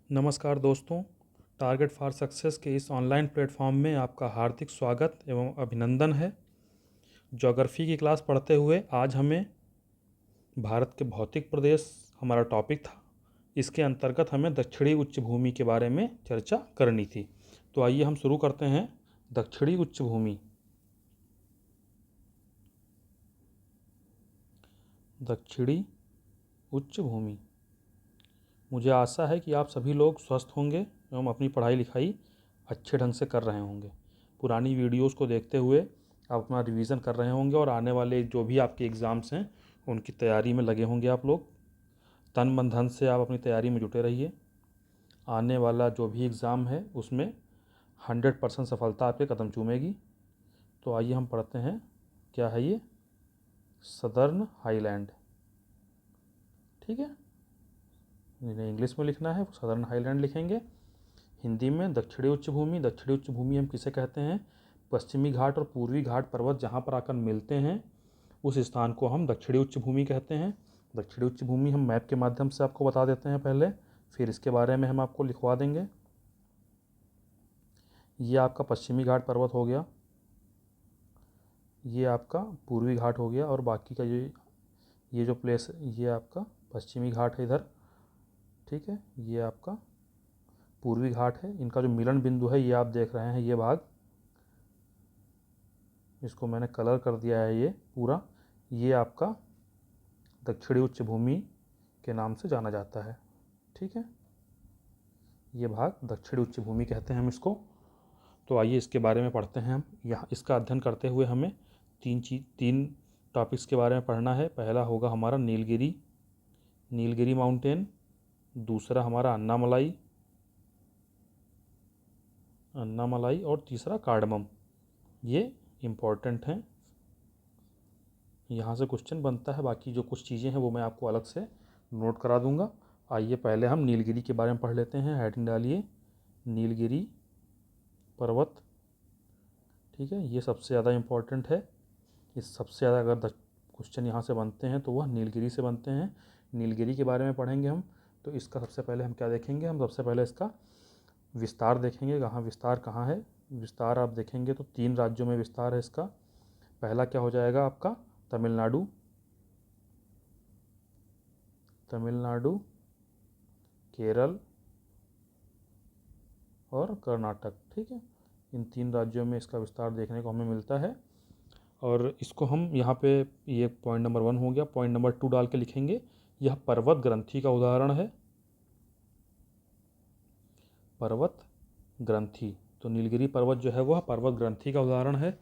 नमस्कार दोस्तों, target for success के इस ऑनलाइन प्लेटफॉर्म में आपका हार्दिक स्वागत एवं अभिनंदन है। ज्योग्राफी की क्लास पढ़ते हुए आज हमें भारत के भौतिक प्रदेश हमारा टॉपिक था। इसके अंतर्गत हमें दक्षिणी उच्च भूमि के बारे में चर्चा करनी थी। तो आइए हम शुरू करते हैं। दक्षिणी उच्च भूमि। दक्षिणी उच्च भूमि। मुझे आशा है कि आप सभी लोग स्वस्थ होंगे एवं अपनी पढ़ाई लिखाई अच्छे ढंग से कर रहे होंगे। पुरानी वीडियोस को देखते हुए आप अपना रिवीजन कर रहे होंगे और आने वाले जो भी आपके एग्ज़ाम्स हैं उनकी तैयारी में लगे होंगे। आप लोग तन मन धन से आप अपनी तैयारी में जुटे रहिए। आने वाला जो भी एग्ज़ाम है उसमें 100% सफलता आपके कदम चूमेगी। तो आइए हम पढ़ते हैं, क्या है ये? Southern highland. ठीक है, इन्हें इंग्लिश में लिखना है, सदर्न हाईलैंड लिखेंगे। हिंदी में दक्षिणी उच्च भूमि। दक्षिणी उच्च भूमि हम किसे कहते हैं? पश्चिमी घाट और पूर्वी घाट पर्वत जहाँ पर आकर मिलते हैं उस स्थान को हम दक्षिणी उच्च भूमि कहते हैं। दक्षिणी उच्च भूमि हम मैप के माध्यम से आपको बता देते हैं पहले, फिर इसके बारे में हम आपको लिखवा देंगे। ये आपका पश्चिमी घाट पर्वत हो गया, ये आपका पूर्वी घाट हो गया, और बाकी का ये जो प्लेस है ये आपका पश्चिमी घाट है इधर। ठीक है, ये आपका पूर्वी घाट है। इनका जो मिलन बिंदु है ये आप देख रहे हैं, ये भाग, इसको मैंने कलर कर दिया है ये पूरा। ये आपका दक्षिणी उच्च भूमि के नाम से जाना जाता है। ठीक है, ये भाग दक्षिणी उच्च भूमि कहते हैं हम इसको। तो आइए इसके बारे में पढ़ते हैं हम। यहाँ इसका अध्ययन करते हुए हमें तीन टॉपिक्स के बारे में पढ़ना है। पहला होगा हमारा नीलगिरी माउंटेन। दूसरा हमारा अन्नामलाई और तीसरा कार्डमम। ये इम्पॉर्टेंट हैं, यहाँ से क्वेश्चन बनता है। बाकी जो कुछ चीज़ें हैं वो मैं आपको अलग से नोट करा दूंगा। आइए पहले हम नीलगिरी के बारे में पढ़ लेते हैं। हेडिंग डालिए नीलगिरी पर्वत। ठीक है, ये सबसे ज़्यादा इम्पॉर्टेंट है। इस सबसे ज़्यादा अगर क्वेश्चन यहाँ से बनते हैं तो वह नीलगिरी से बनते हैं। नीलगिरी के बारे में पढ़ेंगे हम। तो इसका सबसे पहले हम क्या देखेंगे? हम सबसे पहले इसका विस्तार देखेंगे। विस्तार कहाँ है? विस्तार आप देखेंगे तो 3 राज्यों में विस्तार है इसका। पहला क्या हो जाएगा आपका? तमिलनाडु, केरल और कर्नाटक। ठीक है, इन 3 राज्यों में इसका विस्तार देखने को हमें मिलता है। और इसको हम यहाँ पे, ये पॉइंट नंबर 1 हो गया। पॉइंट नंबर 2 डाल के लिखेंगे, यह पर्वत ग्रंथि का उदाहरण है। पर्वत ग्रंथि, तो नीलगिरी पर्वत जो है वह पर्वत ग्रंथि का उदाहरण है।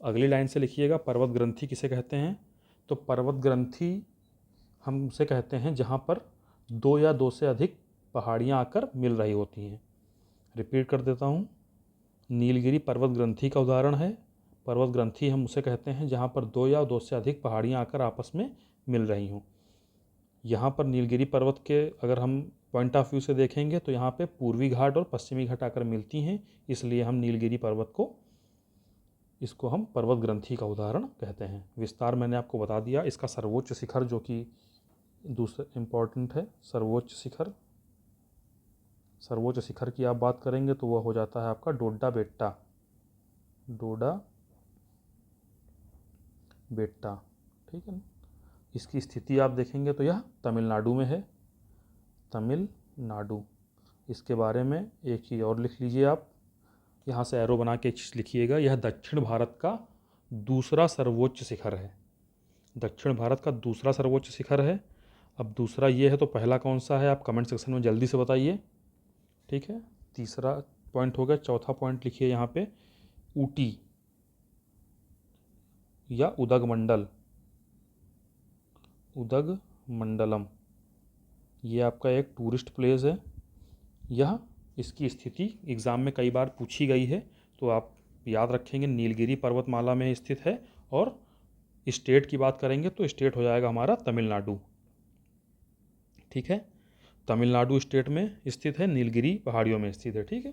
अगली लाइन से लिखिएगा, पर्वत ग्रंथि किसे कहते हैं? तो पर्वत ग्रंथि हम उसे कहते हैं जहाँ पर 2 या 2 से अधिक पहाड़ियाँ आकर मिल रही होती हैं। रिपीट कर देता हूँ, नीलगिरी पर्वत ग्रंथि का उदाहरण है। पर्वत ग्रंथि हम उसे कहते हैं जहाँ पर 2 या 2 से अधिक पहाड़ियाँ आकर आपस में मिल रही हों। यहाँ पर नीलगिरी पर्वत के अगर हम पॉइंट ऑफ व्यू से देखेंगे तो यहाँ पे पूर्वी घाट और पश्चिमी घाट आकर मिलती हैं, इसलिए हम नीलगिरी पर्वत को, इसको हम पर्वत ग्रंथि का उदाहरण कहते हैं। विस्तार मैंने आपको बता दिया। इसका सर्वोच्च शिखर जो कि दूसरा इम्पॉर्टेंट है, सर्वोच्च शिखर की आप बात करेंगे तो वह हो जाता है आपका डोडा बेट्टा। ठीक है ना, इसकी स्थिति आप देखेंगे तो यह तमिलनाडु में है। तमिलनाडु, इसके बारे में एक चीज़ और लिख लीजिए आप, यहाँ से एरो बना के लिखिएगा, यह दक्षिण भारत का दूसरा सर्वोच्च शिखर है। दक्षिण भारत का दूसरा सर्वोच्च शिखर है। अब दूसरा ये है तो पहला कौन सा है आप कमेंट सेक्शन में जल्दी से बताइए। ठीक है, तीसरा पॉइंट हो गया। चौथा पॉइंट लिखिए यहाँ पे, ऊटी या उदगमंडलम। ये आपका एक टूरिस्ट प्लेस है। यह, इसकी स्थिति एग्ज़ाम में कई बार पूछी गई है, तो आप याद रखेंगे नीलगिरी पर्वतमाला में स्थित है। और स्टेट की बात करेंगे तो स्टेट हो जाएगा हमारा तमिलनाडु। ठीक है, तमिलनाडु स्टेट में स्थित है, नीलगिरी पहाड़ियों में स्थित है। ठीक है,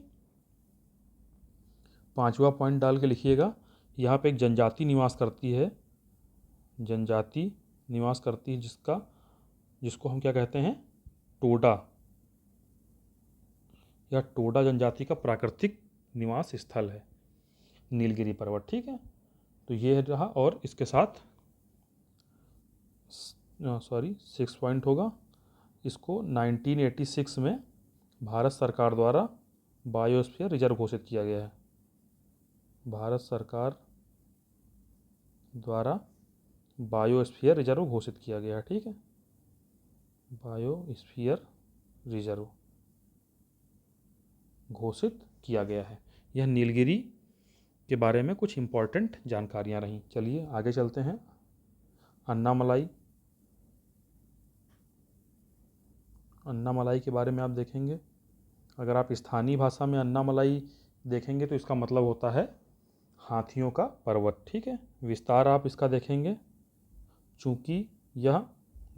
5वां पॉइंट डाल के लिखिएगा, यहाँ पे एक जनजाति निवास करती है। जिसको हम क्या कहते हैं? यह टोडा जनजाति का प्राकृतिक निवास स्थल है, नीलगिरी पर्वत। ठीक है, तो ये रहा। और इसके साथ 6 पॉइंट होगा, इसको 1986 में भारत सरकार द्वारा बायोस्फीयर रिजर्व घोषित किया गया है। भारत सरकार द्वारा बायोस्फीयर रिजर्व घोषित किया गया है। ठीक है, बायोस्फीयर रिजर्व घोषित किया गया है। यह नीलगिरी के बारे में कुछ इम्पॉर्टेंट जानकारियां रहीं। चलिए आगे चलते हैं। अन्नामलाई, अन्नामलाई के बारे में आप देखेंगे। अगर आप स्थानीय भाषा में अन्नामलाई देखेंगे तो इसका मतलब होता है हाथियों का पर्वत। ठीक है, विस्तार आप इसका देखेंगे, चूँकि यह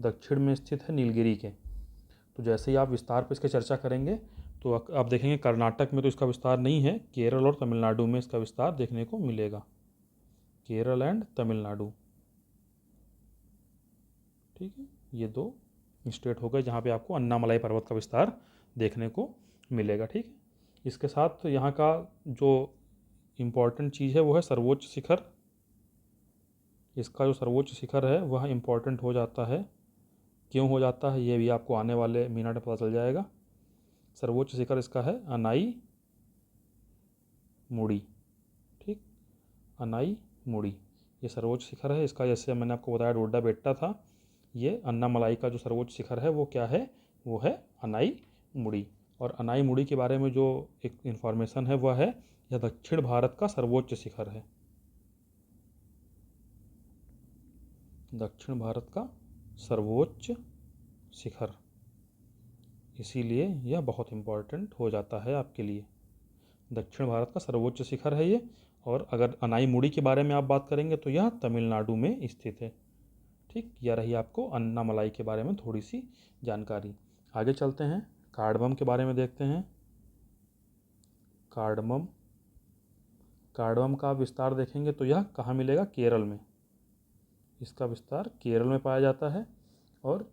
दक्षिण में स्थित है नीलगिरी के, तो जैसे ही आप विस्तार पर इसके चर्चा करेंगे तो आप देखेंगे कर्नाटक में तो इसका विस्तार नहीं है, केरल और तमिलनाडु में इसका विस्तार देखने को मिलेगा, केरल एंड तमिलनाडु। ठीक है, ये 2 स्टेट हो गए जहाँ पे आपको अन्नामलाई पर्वत का विस्तार देखने को मिलेगा। ठीक है, इसके साथ यहाँ का जो इम्पोर्टेंट चीज़ है वो है सर्वोच्च शिखर। इसका जो सर्वोच्च शिखर है वह इम्पोर्टेंट हो जाता है। क्यों हो जाता है ये भी आपको आने वाले मिनट में पता चल जाएगा। सर्वोच्च शिखर इसका है अनाई मुड़ी। ठीक, अनाई मुड़ी ये सर्वोच्च शिखर है इसका। जैसे मैंने आपको बताया डोडा बेट्टा था, ये अन्नामलाई का जो सर्वोच्च शिखर है वो क्या है, वो है अनाई मुड़ी। और अनाई मुड़ी के बारे में जो एक इन्फॉर्मेशन है वह है यह दक्षिण भारत का सर्वोच्च शिखर है, दक्षिण भारत का सर्वोच्च शिखर, इसीलिए यह बहुत इम्पॉर्टेंट हो जाता है आपके लिए। दक्षिण भारत का सर्वोच्च शिखर है ये। और अगर अनाई मुड़ी के बारे में आप बात करेंगे तो यह तमिलनाडु में स्थित है। ठीक, यह रही आपको अन्नामलाई के बारे में थोड़ी सी जानकारी। आगे चलते हैं, कार्डमम के बारे में देखते हैं। कार्डमम, कार्डमम का विस्तार देखेंगे तो यह कहाँ मिलेगा, केरल में। इसका विस्तार केरल में पाया जाता है। और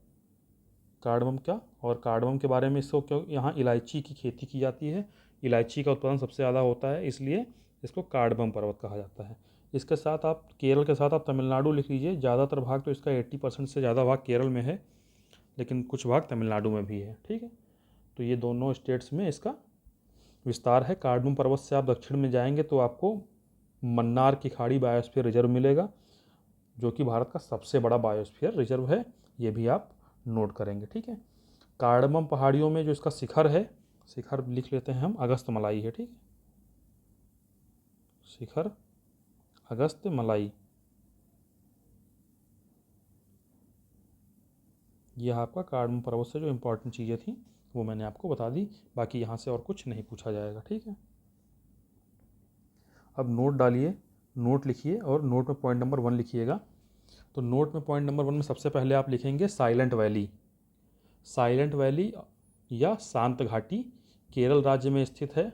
कार्डमम क्या, और कार्डमम के बारे में इसको क्यों, यहाँ इलायची की खेती की जाती है, इलायची का उत्पादन सबसे ज़्यादा होता है, इसलिए इसको कार्डमम पर्वत कहा जाता है। इसके साथ आप केरल के साथ आप तमिलनाडु लिख लीजिए। ज़्यादातर भाग तो इसका 80% से ज़्यादा भाग केरल में है, लेकिन कुछ भाग तमिलनाडु में भी है। ठीक है, तो ये दोनों स्टेट्स में इसका विस्तार है। कार्डमम पर्वत से आप दक्षिण में जाएंगे तो आपको मन्नार की खाड़ी बायोस्फीयर रिजर्व मिलेगा, जो कि भारत का सबसे बड़ा बायोस्फीयर रिजर्व है। ये भी आप नोट करेंगे। ठीक है, कार्डमम पहाड़ियों में जो इसका शिखर है, शिखर लिख लेते हैं हम, अगस्त मलाई है। ठीक है, शिखर अगस्त मलाई, यह आपका कार्डमम पर्वत से जो इम्पोर्टेंट चीज़ें थी वो मैंने आपको बता दी। बाकी यहाँ से और कुछ नहीं पूछा जाएगा। ठीक है, अब नोट डालिए, नोट लिखिए और नोट में पॉइंट नंबर 1 लिखिएगा। तो नोट में पॉइंट नंबर 1 में सबसे पहले आप लिखेंगे साइलेंट वैली। साइलेंट वैली या शांत घाटी केरल राज्य में स्थित है।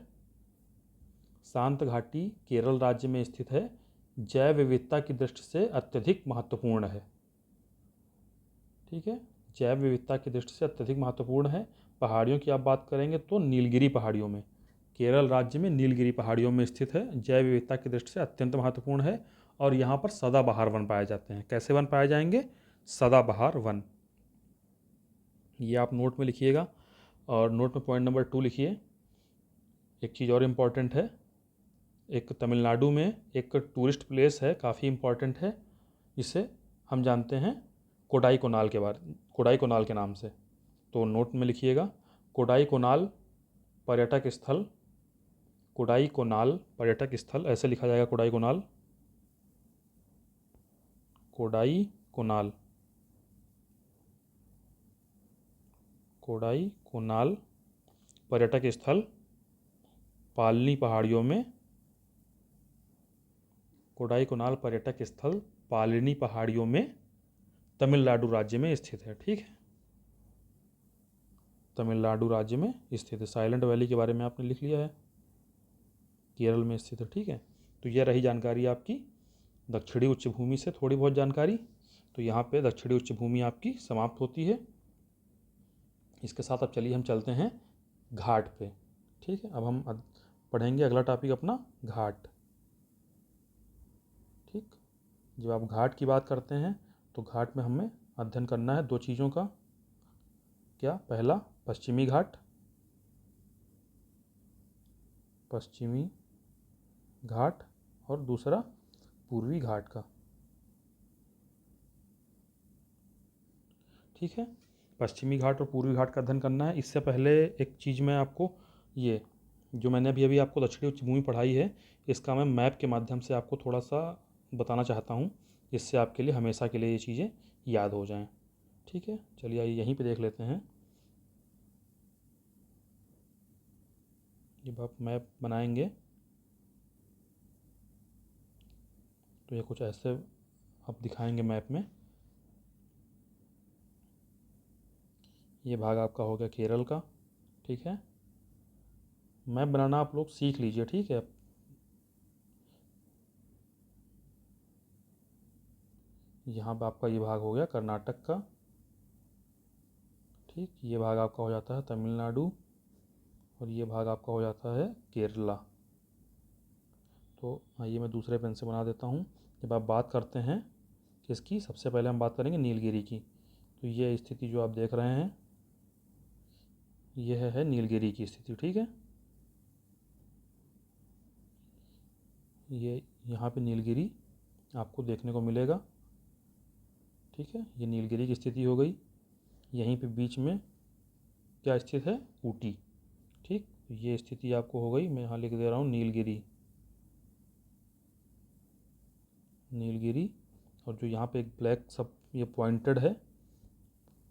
शांत घाटी केरल राज्य में स्थित है, जैव विविधता की दृष्टि से अत्यधिक महत्वपूर्ण है। ठीक है, जैव विविधता की दृष्टि से अत्यधिक महत्वपूर्ण है। पहाड़ियों की आप बात करेंगे तो नीलगिरी पहाड़ियों में, केरल राज्य में नीलगिरी पहाड़ियों में स्थित है, जैव विविधता की दृष्टि से अत्यंत महत्वपूर्ण है। और यहाँ पर सदाबहार वन पाए जाते हैं। कैसे वन पाए जाएंगे, सदाबहार वन, ये आप नोट में लिखिएगा। और नोट में पॉइंट नंबर 2 लिखिए। एक चीज़ और इम्पॉर्टेंट है, एक तमिलनाडु में एक टूरिस्ट प्लेस है, काफ़ी इम्पॉर्टेंट है, जिसे हम जानते हैं कोडाई कोनाल के बारे, कोडाई कोनाल के नाम से। तो नोट में लिखिएगा, कोडाई कोनाल पर्यटक स्थल, कोडाई कोनाल पर्यटक स्थल, ऐसे लिखा जाएगा, कोडाई कोनाल, कोडाई कोनाल, कोडाई कोनाल पर्यटक स्थल पालनी पहाड़ियों में, कोडाई कोनाल पर्यटक स्थल पालनी पहाड़ियों में तमिलनाडु राज्य में स्थित है। ठीक है, तमिलनाडु राज्य में स्थित है। साइलेंट वैली के बारे में आपने लिख लिया है, केरल में स्थित है। ठीक है, तो यह रही जानकारी आपकी दक्षिणी उच्च भूमि से थोड़ी बहुत जानकारी। तो यहाँ पे दक्षिणी उच्च भूमि आपकी समाप्त होती है। इसके साथ अब चलिए हम चलते हैं घाट पे। ठीक है, अब हम पढ़ेंगे अगला टॉपिक अपना घाट। ठीक, जब आप घाट की बात करते हैं तो घाट में हमें अध्ययन करना है दो चीज़ों का। क्या? पहला पश्चिमी घाट, पश्चिमी घाट, और दूसरा पूर्वी घाट का। ठीक है, पश्चिमी घाट और पूर्वी घाट का अध्ययन करना है। इससे पहले एक चीज़ मैं आपको, ये जो मैंने अभी आपको दक्षिणी उच्च भूमि पढ़ाई है, इसका मैं मैप के माध्यम से आपको थोड़ा सा बताना चाहता हूँ, जिससे आपके लिए हमेशा के लिए ये चीज़ें याद हो जाएं। ठीक है, चलिए आइए यहीं पे देख लेते हैं। जब आप मैप बनाएंगे तो ये कुछ ऐसे आप दिखाएंगे मैप में। ये भाग आपका हो गया केरल का। ठीक है, मैप बनाना आप लोग सीख लीजिए। ठीक है, यहाँ पर आपका ये भाग हो गया कर्नाटक का। ठीक, ये भाग आपका हो जाता है तमिलनाडु, और ये भाग आपका हो जाता है केरला। तो आइए मैं दूसरे पेन से बना देता हूँ। जब आप बात करते हैं किसकी, सबसे पहले हम बात करेंगे नीलगिरी की। तो ये स्थिति जो आप देख रहे हैं, यह है नीलगिरी की स्थिति। ठीक है, ये यहाँ पे नीलगिरी आपको देखने को मिलेगा। ठीक है, ये नीलगिरी की स्थिति हो गई। यहीं पे बीच में क्या स्थित है? ऊटी। ठीक, ये स्थिति आपको हो गई। मैं यहाँ लिख दे रहा हूँ नीलगिरी, नीलगिरी। और जो यहाँ पे एक ब्लैक सब ये पॉइंटेड है,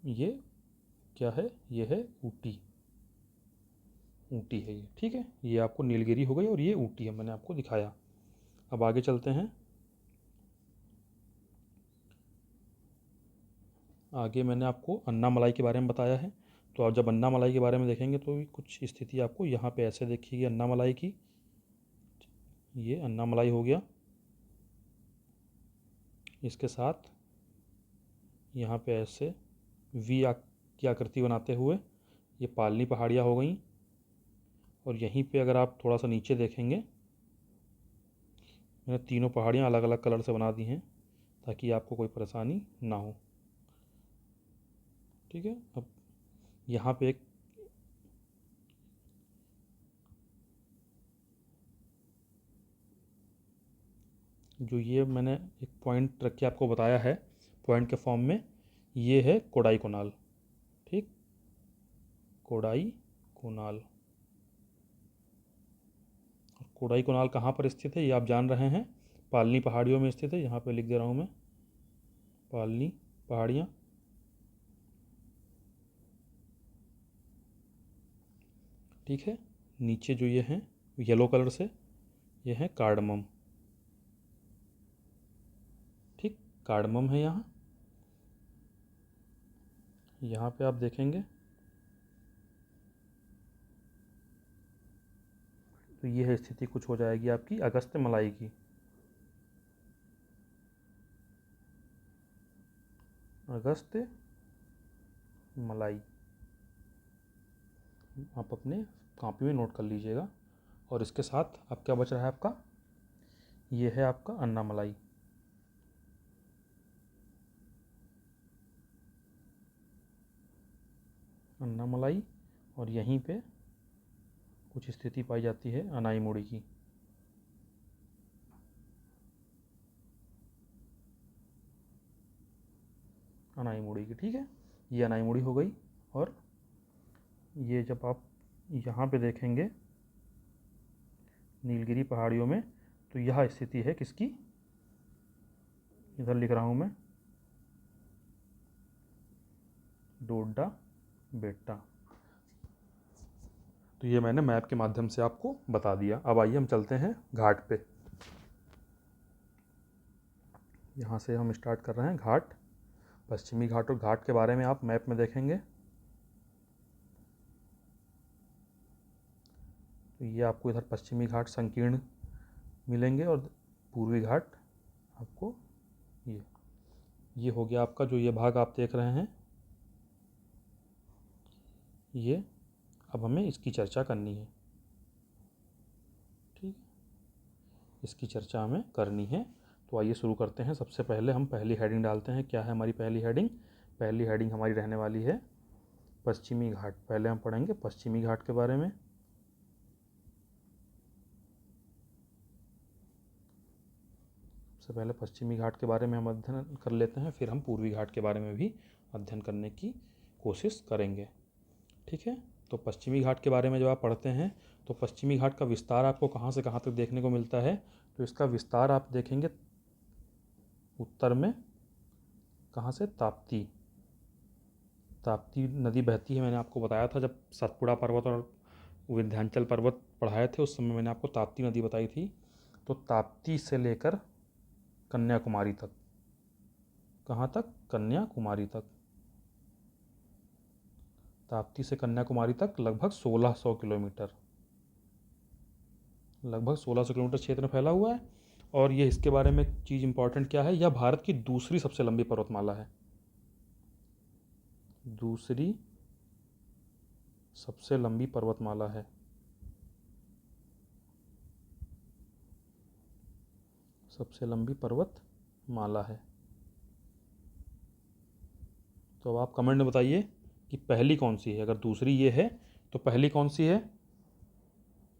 ये क्या है? ये है ऊटी, ऊटी है ये। ठीक है, ये आपको नीलगिरी हो गई और ये ऊटी है, मैंने आपको दिखाया। अब आगे चलते हैं। आगे मैंने आपको अन्नामलाई के बारे में बताया है। तो आप जब अन्नामलाई के बारे में देखेंगे तो कुछ स्थिति आपको यहाँ पे ऐसे देखिएगी अन्नामलाई की। ये अन्नामलाई हो गया। इसके साथ यहाँ पे ऐसे वी की आकृति बनाते हुए ये पालनी पहाड़ियाँ हो गई। और यहीं पे अगर आप थोड़ा सा नीचे देखेंगे, मैंने तीनों पहाड़ियाँ अलग अलग कलर से बना दी हैं ताकि आपको कोई परेशानी ना हो। ठीक है, अब यहाँ पे एक जो ये मैंने एक पॉइंट रख के आपको बताया है पॉइंट के फॉर्म में, ये है कोडाई कोनाल। ठीक, कोडाई कोनाल। और कोडाई कोनाल कहाँ पर स्थित है ये आप जान रहे हैं, पालनी पहाड़ियों में स्थित है। यहाँ पे लिख दे रहा हूँ मैं, पालनी पहाड़ियाँ। ठीक है, नीचे जो ये हैं येलो कलर से, ये है कार्डमम। ठीक, कार्डमम है यहाँ। यहाँ पे आप देखेंगे तो ये है स्थिति कुछ हो जाएगी आपकी अगस्त्य मलाई की। अगस्त्य मलाई आप अपने कॉपी में नोट कर लीजिएगा। और इसके साथ अब क्या बच रहा है आपका, ये है आपका अन्नामलाई। अन्नामलाई, और यहीं पे कुछ स्थिति पाई जाती है अनाईमुड़ी की। अनाईमुड़ी की। ठीक है, ये अनाईमुड़ी हो गई। और ये जब आप यहाँ पे देखेंगे नीलगिरी पहाड़ियों में, तो यह स्थिति है किसकी, इधर लिख रहा हूँ मैं, डोडा बेट्टा। तो ये मैंने मैप के माध्यम से आपको बता दिया। अब आइए हम चलते हैं घाट पे। यहाँ से हम स्टार्ट कर रहे हैं घाट। पश्चिमी घाट और घाट के बारे में आप मैप में देखेंगे तो ये आपको इधर पश्चिमी घाट संकीर्ण मिलेंगे और पूर्वी घाट आपको ये हो गया आपका। जो ये भाग आप देख रहे हैं, ये अब हमें इसकी चर्चा करनी है। इसकी चर्चा हमें करनी है। तो आइए शुरू करते हैं। सबसे पहले हम पहली हेडिंग डालते हैं। क्या है हमारी पहली हेडिंग? पहली हेडिंग हमारी रहने वाली है पश्चिमी घाट। पहले हम पढ़ेंगे पश्चिमी घाट के बारे में। सबसे पहले पश्चिमी घाट के बारे में हम अध्ययन कर लेते हैं, फिर हम पूर्वी घाट के बारे में भी अध्ययन करने की कोशिश करेंगे। ठीक है, तो पश्चिमी घाट के बारे में जब आप पढ़ते हैं तो पश्चिमी घाट का विस्तार आपको कहाँ से कहाँ तक देखने को मिलता है? तो इसका विस्तार आप देखेंगे उत्तर में, कहाँ से? ताप्ती। ताप्ती नदी बहती है। मैंने आपको बताया था जब सतपुड़ा पर्वत और विंध्याचल पर्वत पढ़ाए थे, उस समय मैंने आपको ताप्ती नदी बताई थी। तो ताप्ती से लेकर कन्याकुमारी तक। कहाँ तक? कन्याकुमारी तक। ताप्ती से कन्याकुमारी तक लगभग 1600 किलोमीटर, लगभग 1600 किलोमीटर क्षेत्र में फैला हुआ है। और ये इसके बारे में एक चीज़ इंपॉर्टेंट क्या है, यह भारत की दूसरी सबसे लंबी पर्वतमाला है। दूसरी सबसे लंबी पर्वतमाला है। सबसे लंबी पर्वतमाला है। तो अब आप कमेंट में बताइए कि पहली कौन सी है। अगर दूसरी ये है तो पहली कौन सी है?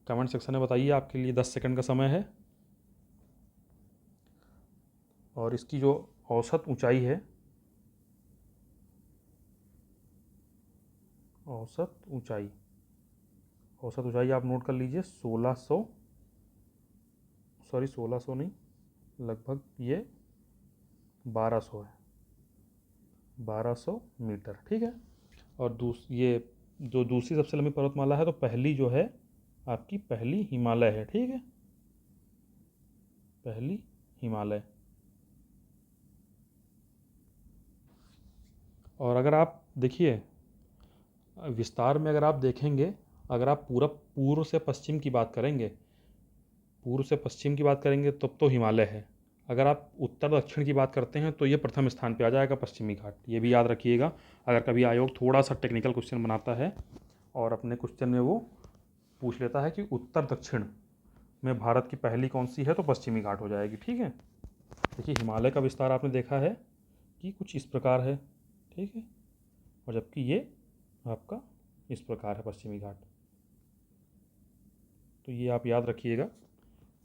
कमेंट सेक्शन में बताइए। आपके लिए 10 सेकंड का समय है। और इसकी जो औसत ऊंचाई है, औसत ऊंचाई आप नोट कर लीजिए। 1600 नहीं, लगभग ये 1200 है। 1200 मीटर। ठीक है। और ये जो दूसरी सबसे लंबी पर्वतमाला है, तो पहली जो है आपकी पहली हिमालय है। ठीक है, पहली हिमालय। और अगर आप देखिए विस्तार में, अगर आप देखेंगे, अगर आप पूरा पूर्व से पश्चिम की बात करेंगे, पूर्व से पश्चिम की बात करेंगे तब तो हिमालय है। अगर आप उत्तर दक्षिण की बात करते हैं तो ये प्रथम स्थान पे आ जाएगा पश्चिमी घाट। ये भी याद रखिएगा। अगर कभी आयोग थोड़ा सा टेक्निकल क्वेश्चन बनाता है और अपने क्वेश्चन में वो पूछ लेता है कि उत्तर दक्षिण में भारत की पहली कौन सी है, तो पश्चिमी घाट हो जाएगी। ठीक है। देखिए हिमालय का विस्तार आपने देखा है कि कुछ इस प्रकार है। ठीक है, और जबकि ये आपका इस प्रकार है पश्चिमी घाट। तो ये आप याद रखिएगा।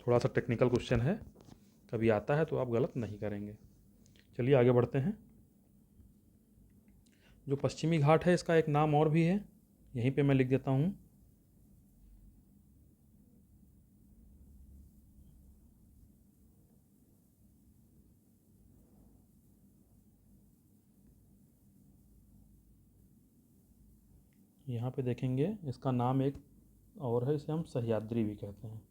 थोड़ा सा टेक्निकल क्वेश्चन है, कभी आता है तो आप गलत नहीं करेंगे। चलिए आगे बढ़ते हैं। जो पश्चिमी घाट है इसका एक नाम और भी है, यहीं पे मैं लिख देता हूँ। यहाँ पे देखेंगे इसका नाम एक और है, इसे हम सह्याद्री भी कहते हैं।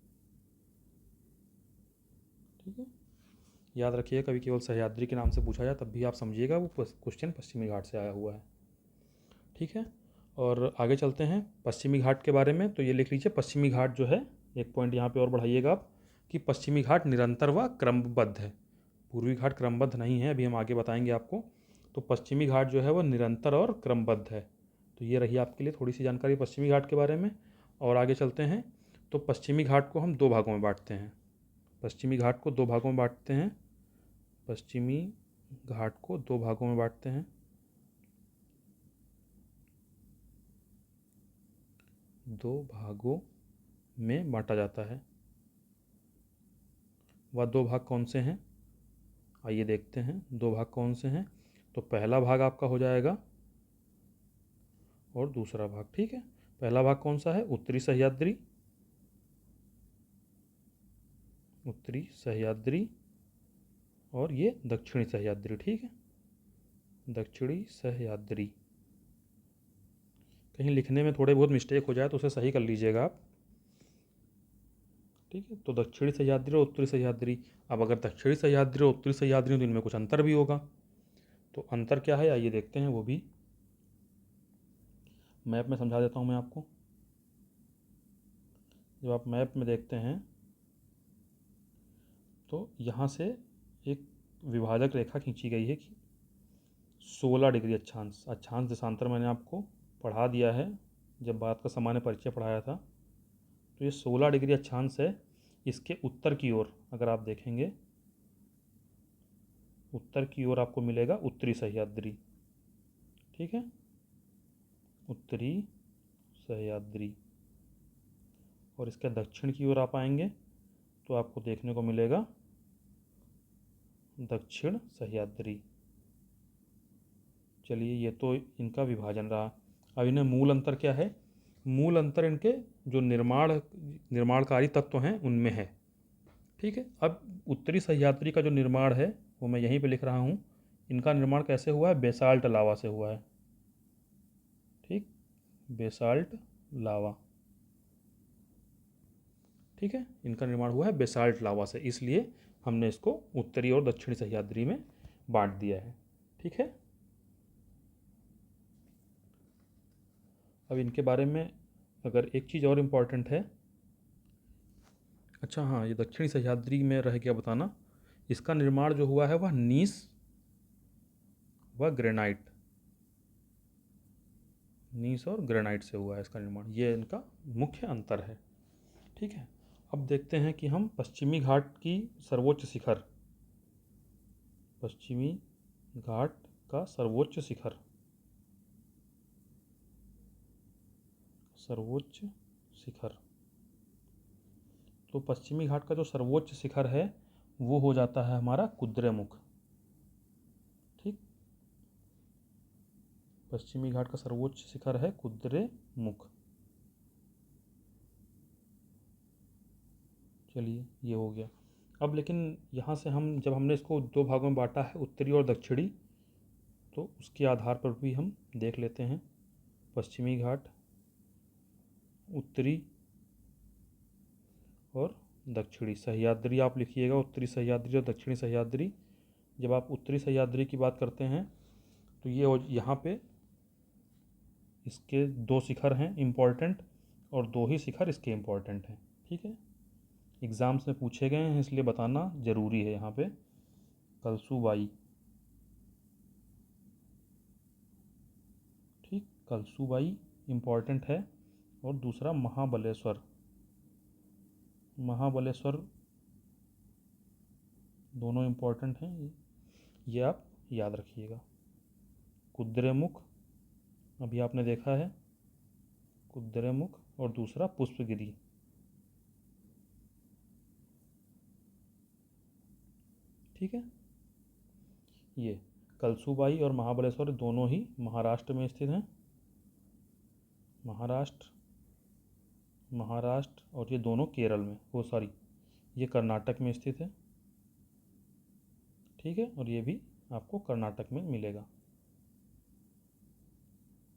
ठीक है, याद रखिए कभी केवल सह्याद्री के नाम से पूछा जाए तब भी आप समझिएगा वो क्वेश्चन पश्चिमी घाट से आया हुआ है। ठीक है, और आगे चलते हैं पश्चिमी घाट के बारे में। तो ये लिख लीजिए पश्चिमी घाट जो है, एक पॉइंट यहाँ पे और बढ़ाइएगा आप कि पश्चिमी घाट निरंतर व क्रमबद्ध है। पूर्वी घाट क्रमबद्ध नहीं है, अभी हम आगे बताएंगे आपको। तो पश्चिमी घाट जो है वह निरंतर और क्रमबद्ध है। तो ये रही आपके लिए थोड़ी सी जानकारी पश्चिमी घाट के बारे में। और आगे चलते हैं। तो पश्चिमी घाट को हम दो भागों में बांटते हैं। पश्चिमी घाट को दो भागों में बांटते हैं। पश्चिमी घाट को दो भागों में बांटते हैं। दो भागों में बांटा जाता है। वह दो भाग कौन से हैं? आइए देखते हैं दो भाग कौन से हैं। तो पहला भाग आपका हो जाएगा और दूसरा भाग। ठीक है, पहला भाग कौन सा है? उत्तरी सह्याद्री। उत्तरी सह्याद्री और ये दक्षिणी सह्याद्री। ठीक है, दक्षिणी सह्याद्री। कहीं लिखने में थोड़े बहुत मिस्टेक हो जाए तो उसे सही कर लीजिएगा आप। ठीक है, तो दक्षिणी सह्याद्री और उत्तरी सह्याद्री। अब अगर दक्षिणी सह्याद्री और उत्तरी सह्याद्री तो इनमें कुछ अंतर भी होगा। तो अंतर क्या है आइए देखते हैं, वो भी मैप में समझा देता हूँ मैं आपको। जब आप मैप में देखते हैं तो यहाँ से एक विभाजक रेखा खींची गई है कि 16 डिग्री अक्षांश। अक्षांश देशांतर मैंने आपको पढ़ा दिया है जब बात का सामान्य परिचय पढ़ाया था। तो ये 16 डिग्री अक्षांश है। इसके उत्तर की ओर अगर आप देखेंगे, उत्तर की ओर आपको मिलेगा उत्तरी सह्याद्री। ठीक है, उत्तरी सह्याद्री। और इसके दक्षिण की ओर आप आएंगे तो आपको देखने को मिलेगा दक्षिण सह्याद्री। चलिए, ये तो इनका विभाजन रहा। अब इन्हें मूल अंतर क्या है? मूल अंतर इनके जो निर्माणकारी तत्व हैं उनमें है। ठीक है, अब उत्तरी सह्याद्री का जो निर्माण है वो मैं यहीं पे लिख रहा हूँ। इनका निर्माण कैसे हुआ है? बेसाल्ट लावा से हुआ है। ठीक, बेसाल्ट लावा। ठीक है, इनका निर्माण हुआ है बेसाल्ट लावा से, इसलिए हमने इसको उत्तरी और दक्षिणी सह्याद्री में बांट दिया है। ठीक है, अब इनके बारे में अगर एक चीज़ और इम्पॉर्टेंट है, अच्छा हाँ, ये दक्षिणी सह्याद्री में रह गया बताना, इसका निर्माण जो हुआ है वह नीस व ग्रेनाइट, नीस और ग्रेनाइट से हुआ है इसका निर्माण। ये इनका मुख्य अंतर है। ठीक है, अब देखते हैं कि हम पश्चिमी घाट की सर्वोच्च शिखर, पश्चिमी घाट का सर्वोच्च शिखर, सर्वोच्च शिखर। तो पश्चिमी घाट का जो सर्वोच्च शिखर है वो हो जाता है हमारा कुद्रेमुख। ठीक, पश्चिमी घाट का सर्वोच्च शिखर है कुद्रेमुख। चलिए, ये हो गया। अब लेकिन यहाँ से हम जब हमने इसको दो भागों में बांटा है, उत्तरी और दक्षिणी, तो उसके आधार पर भी हम देख लेते हैं। पश्चिमी घाट, उत्तरी और दक्षिणी सह्याद्री आप लिखिएगा, उत्तरी सह्याद्री और दक्षिणी सह्याद्री। जब आप उत्तरी सह्याद्री की बात करते हैं तो ये यहाँ पे इसके दो शिखर हैं इम्पॉर्टेंट, और दो ही शिखर इसके इम्पॉर्टेंट हैं। ठीक है, एग्ज़ाम्स में पूछे गए हैं इसलिए बताना ज़रूरी है यहाँ पे। कलसूबाई, ठीक, कलसूबाई इम्पॉर्टेंट है, और दूसरा महाबलेश्वर, महाबलेश्वर दोनों इम्पॉर्टेंट हैं, ये आप याद रखिएगा। कुद्रेमुख अभी आपने देखा है, कुद्रेमुख, और दूसरा पुष्पगिरी। ठीक है, ये कलसूबाई और महाबलेश्वर दोनों ही महाराष्ट्र में स्थित हैं। महाराष्ट्र, महाराष्ट्र, और ये दोनों केरल में, वो सॉरी, ये कर्नाटक में स्थित है। ठीक है, और ये भी आपको कर्नाटक में मिलेगा,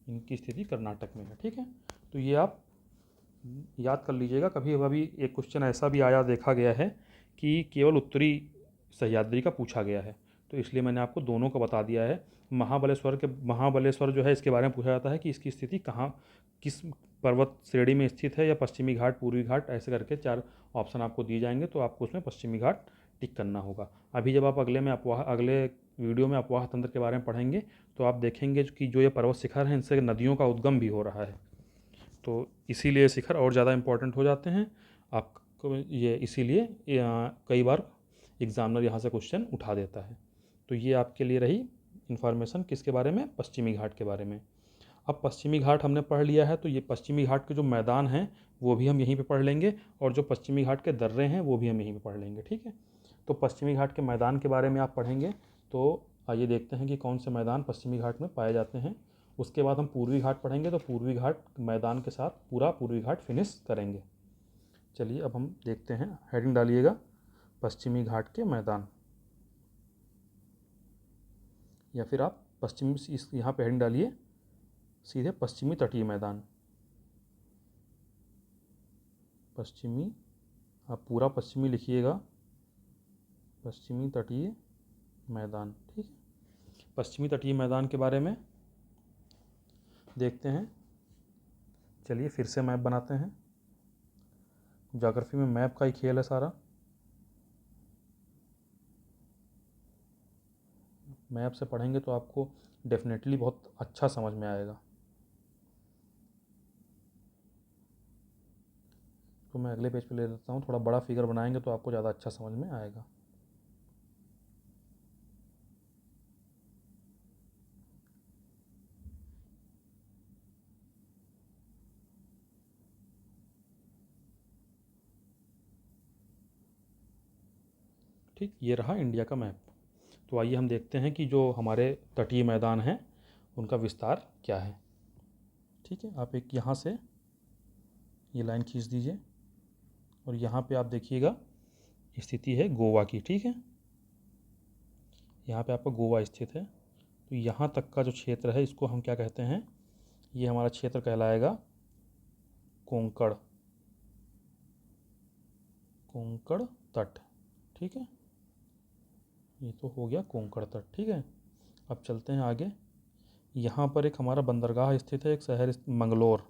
इनकी स्थिति कर्नाटक में है। ठीक है, तो ये आप याद कर लीजिएगा। कभी कभी एक क्वेश्चन ऐसा भी आया देखा गया है कि केवल उत्तरी सह्याद्री का पूछा गया है, तो इसलिए मैंने आपको दोनों का बता दिया है। महाबलेश्वर जो है इसके बारे में पूछा जाता है कि इसकी स्थिति कहाँ, किस पर्वत श्रेणी में स्थित है, या पश्चिमी घाट, पूर्वी घाट, ऐसे करके 4 ऑप्शन आपको दिए जाएंगे, तो आपको उसमें पश्चिमी घाट टिक करना होगा। अभी जब आप अगले वीडियो में अपवाह तंत्र के बारे में पढ़ेंगे तो आप देखेंगे कि जो ये पर्वत शिखर हैं इनसे नदियों का उद्गम भी हो रहा है, तो इसीलिए शिखर और ज़्यादा इम्पोर्टेंट हो जाते हैं आपको। ये इसीलिए कई बार एग्जामिनर यहाँ से क्वेश्चन उठा देता है। तो ये आपके लिए रही इन्फॉर्मेशन किसके बारे में? पश्चिमी घाट के बारे में। अब पश्चिमी घाट हमने पढ़ लिया है, तो ये पश्चिमी घाट के जो मैदान हैं वो भी हम यहीं पे पढ़ लेंगे, और जो पश्चिमी घाट के दर्रे हैं वो भी हम यहीं पे पढ़ लेंगे। ठीक है, तो पश्चिमी घाट के मैदान के बारे में आप पढ़ेंगे, तो आइए देखते हैं कि कौन से मैदान पश्चिमी घाट में पाए जाते हैं। उसके बाद हम पूर्वी घाट पढ़ेंगे, तो पूर्वी घाट मैदान के साथ पूरा पूर्वी घाट फिनिश करेंगे। चलिए, अब हम देखते हैं, हेडिंग डालिएगा पश्चिमी घाट के मैदान, या फिर आप पश्चिमी, इस यहाँ पे हेडिंग डालिए सीधे पश्चिमी तटीय मैदान। पश्चिमी, आप पूरा पश्चिमी लिखिएगा, पश्चिमी तटीय मैदान। ठीक है, पश्चिमी तटीय मैदान के बारे में देखते हैं। चलिए फिर से मैप बनाते हैं, ज्योग्राफी में मैप का ही खेल है सारा। मैप से पढ़ेंगे तो आपको डेफिनेटली बहुत अच्छा समझ में आएगा। तो मैं अगले पेज पे ले लेता हूँ, थोड़ा बड़ा फिगर बनाएंगे तो आपको ज़्यादा अच्छा समझ में आएगा। ठीक, ये रहा इंडिया का मैप। तो आइए हम देखते हैं कि जो हमारे तटीय मैदान हैं उनका विस्तार क्या है। ठीक है, आप एक यहाँ से ये लाइन खींच दीजिए और यहाँ पे आप देखिएगा स्थिति है गोवा की। ठीक है, यहाँ पे आपका गोवा स्थित है। तो यहाँ तक का जो क्षेत्र है इसको हम क्या कहते हैं, ये हमारा क्षेत्र कहलाएगा कोंकण, कोंकण तट। ठीक है, ये तो हो गया कोंकण तट। ठीक है, अब चलते हैं आगे। यहाँ पर एक हमारा बंदरगाह स्थित है, एक शहर मंगलोर।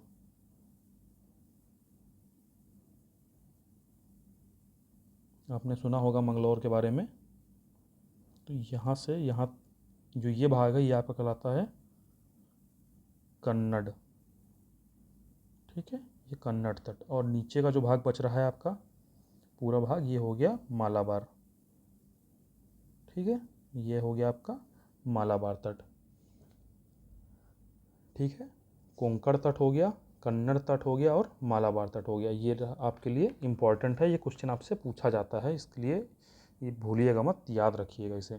आपने सुना होगा मंगलोर के बारे में। तो यहाँ से यहाँ जो ये भाग है ये आपका कहलाता है कन्नड़। ठीक है, ये कन्नड़ तट। और नीचे का जो भाग बच रहा है आपका पूरा भाग, ये हो गया मालाबार। ठीक है, ये हो गया आपका मालाबार तट। ठीक है, कोंकण तट हो गया, कन्नड़ तट हो गया और मालाबार तट हो गया। ये आपके लिए इम्पॉर्टेंट है, ये क्वेश्चन आपसे पूछा जाता है, इसलिए ये भूलिएगा मत, याद रखिएगा इसे।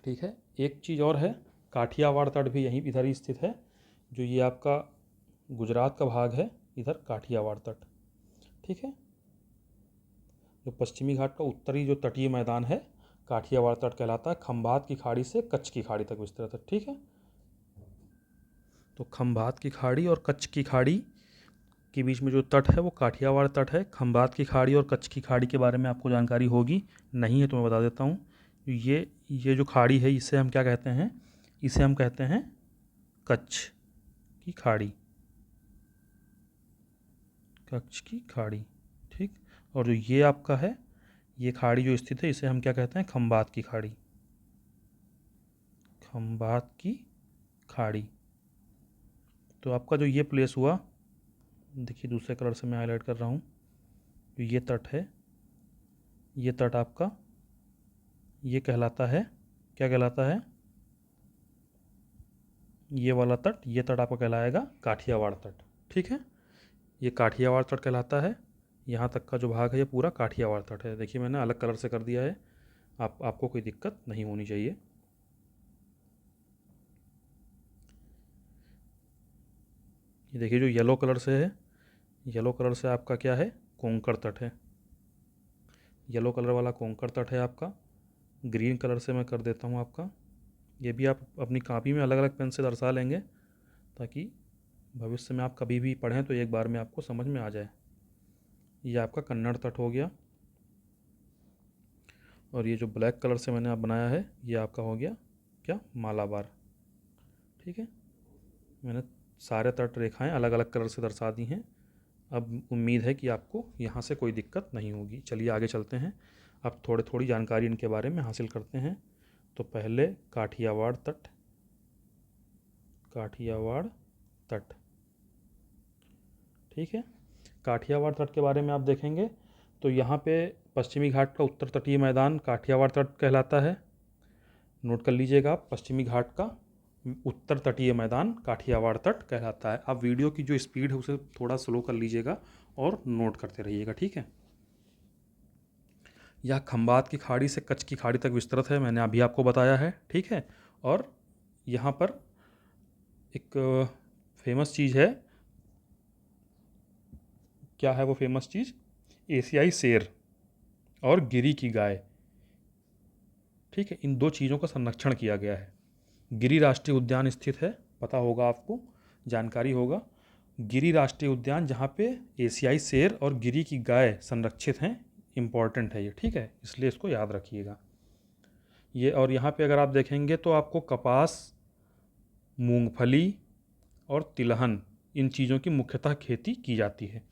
ठीक है, एक चीज़ और है, काठियावाड़ तट भी यहीं इधर ही स्थित है। जो ये आपका गुजरात का भाग है, इधर काठियावाड़ तट। ठीक है, जो पश्चिमी घाट का उत्तरी जो तटीय मैदान है काठियावाड़ तट कहलाता है। खंभात की खाड़ी से कच्छ की खाड़ी तक विस्तृत है। ठीक है, तो खंभात की खाड़ी और कच्छ की खाड़ी के बीच में जो तट है वो काठियावाड़ तट है। खंभात की खाड़ी और कच्छ की खाड़ी के बारे में आपको जानकारी होगी, नहीं है तो मैं बता देता हूँ। ये जो खाड़ी है इसे हम क्या कहते हैं, इसे हम कहते हैं कच्छ की खाड़ी, कच्छ की खाड़ी। ठीक, और जो ये आपका है ये खाड़ी जो स्थित है इसे हम क्या कहते हैं, खंभात की खाड़ी, खंभात की खाड़ी। तो आपका जो ये प्लेस हुआ, देखिए दूसरे कलर से मैं हाईलाइट कर रहा हूँ, जो ये तट है, ये तट आपका ये कहलाता है, क्या कहलाता है, ये वाला तट, ये तट आपका कहलाएगा काठियावाड़ तट। ठीक है, ये काठियावाड़ तट कहलाता है। यहाँ तक का जो भाग है ये पूरा काठियावाड़ तट है। देखिए मैंने अलग कलर से कर दिया है, आपको कोई दिक्कत नहीं होनी चाहिए। ये देखिए जो येलो कलर से है, येलो कलर से आपका क्या है, कोंकण तट है। येलो कलर वाला कोंकण तट है आपका। ग्रीन कलर से मैं कर देता हूँ आपका, ये भी आप अपनी कॉपी में अलग अलग पेन से दर्शा लेंगे ताकि भविष्य में आप कभी भी पढ़ें तो एक बार में आपको समझ में आ जाए। ये आपका कन्नड़ तट हो गया, और ये जो ब्लैक कलर से मैंने आप बनाया है ये आपका हो गया क्या, मालाबार। ठीक है, मैंने सारे तट रेखाएं अलग अलग कलर से दर्शा दी हैं। अब उम्मीद है कि आपको यहाँ से कोई दिक्कत नहीं होगी। चलिए आगे चलते हैं, अब थोड़ी जानकारी इनके बारे में हासिल करते हैं। तो पहले काठियावाड़ तट, काठियावाड़ तट। ठीक है, काठियावाड़ तट के बारे में आप देखेंगे तो यहाँ पे पश्चिमी घाट का उत्तर तटीय मैदान काठियावाड़ तट कहलाता है। नोट कर लीजिएगा, पश्चिमी घाट का उत्तर तटीय मैदान काठियावाड़ तट कहलाता है। आप वीडियो की जो स्पीड है उसे थोड़ा स्लो कर लीजिएगा और नोट करते रहिएगा। ठीक है, यह खंभात की खाड़ी से कच्छ की खाड़ी तक विस्तृत है, मैंने अभी आपको बताया है। ठीक है, और यहाँ पर एक फेमस चीज़ है, क्या है वो फेमस चीज़, एशियाई शेर और गिरी की गाय। ठीक है, इन दो चीज़ों का संरक्षण किया गया है। गिरी राष्ट्रीय उद्यान स्थित है, पता होगा आपको, जानकारी होगा। गिरी राष्ट्रीय उद्यान जहाँ पे एशियाई शेर और गिरी की गाय संरक्षित हैं, इम्पॉर्टेंट है ये। ठीक है, इसलिए इसको याद रखिएगा ये। और यहाँ पे अगर आप देखेंगे तो आपको कपास, मूंगफली और तिलहन, इन चीज़ों की मुख्यतः खेती की जाती है।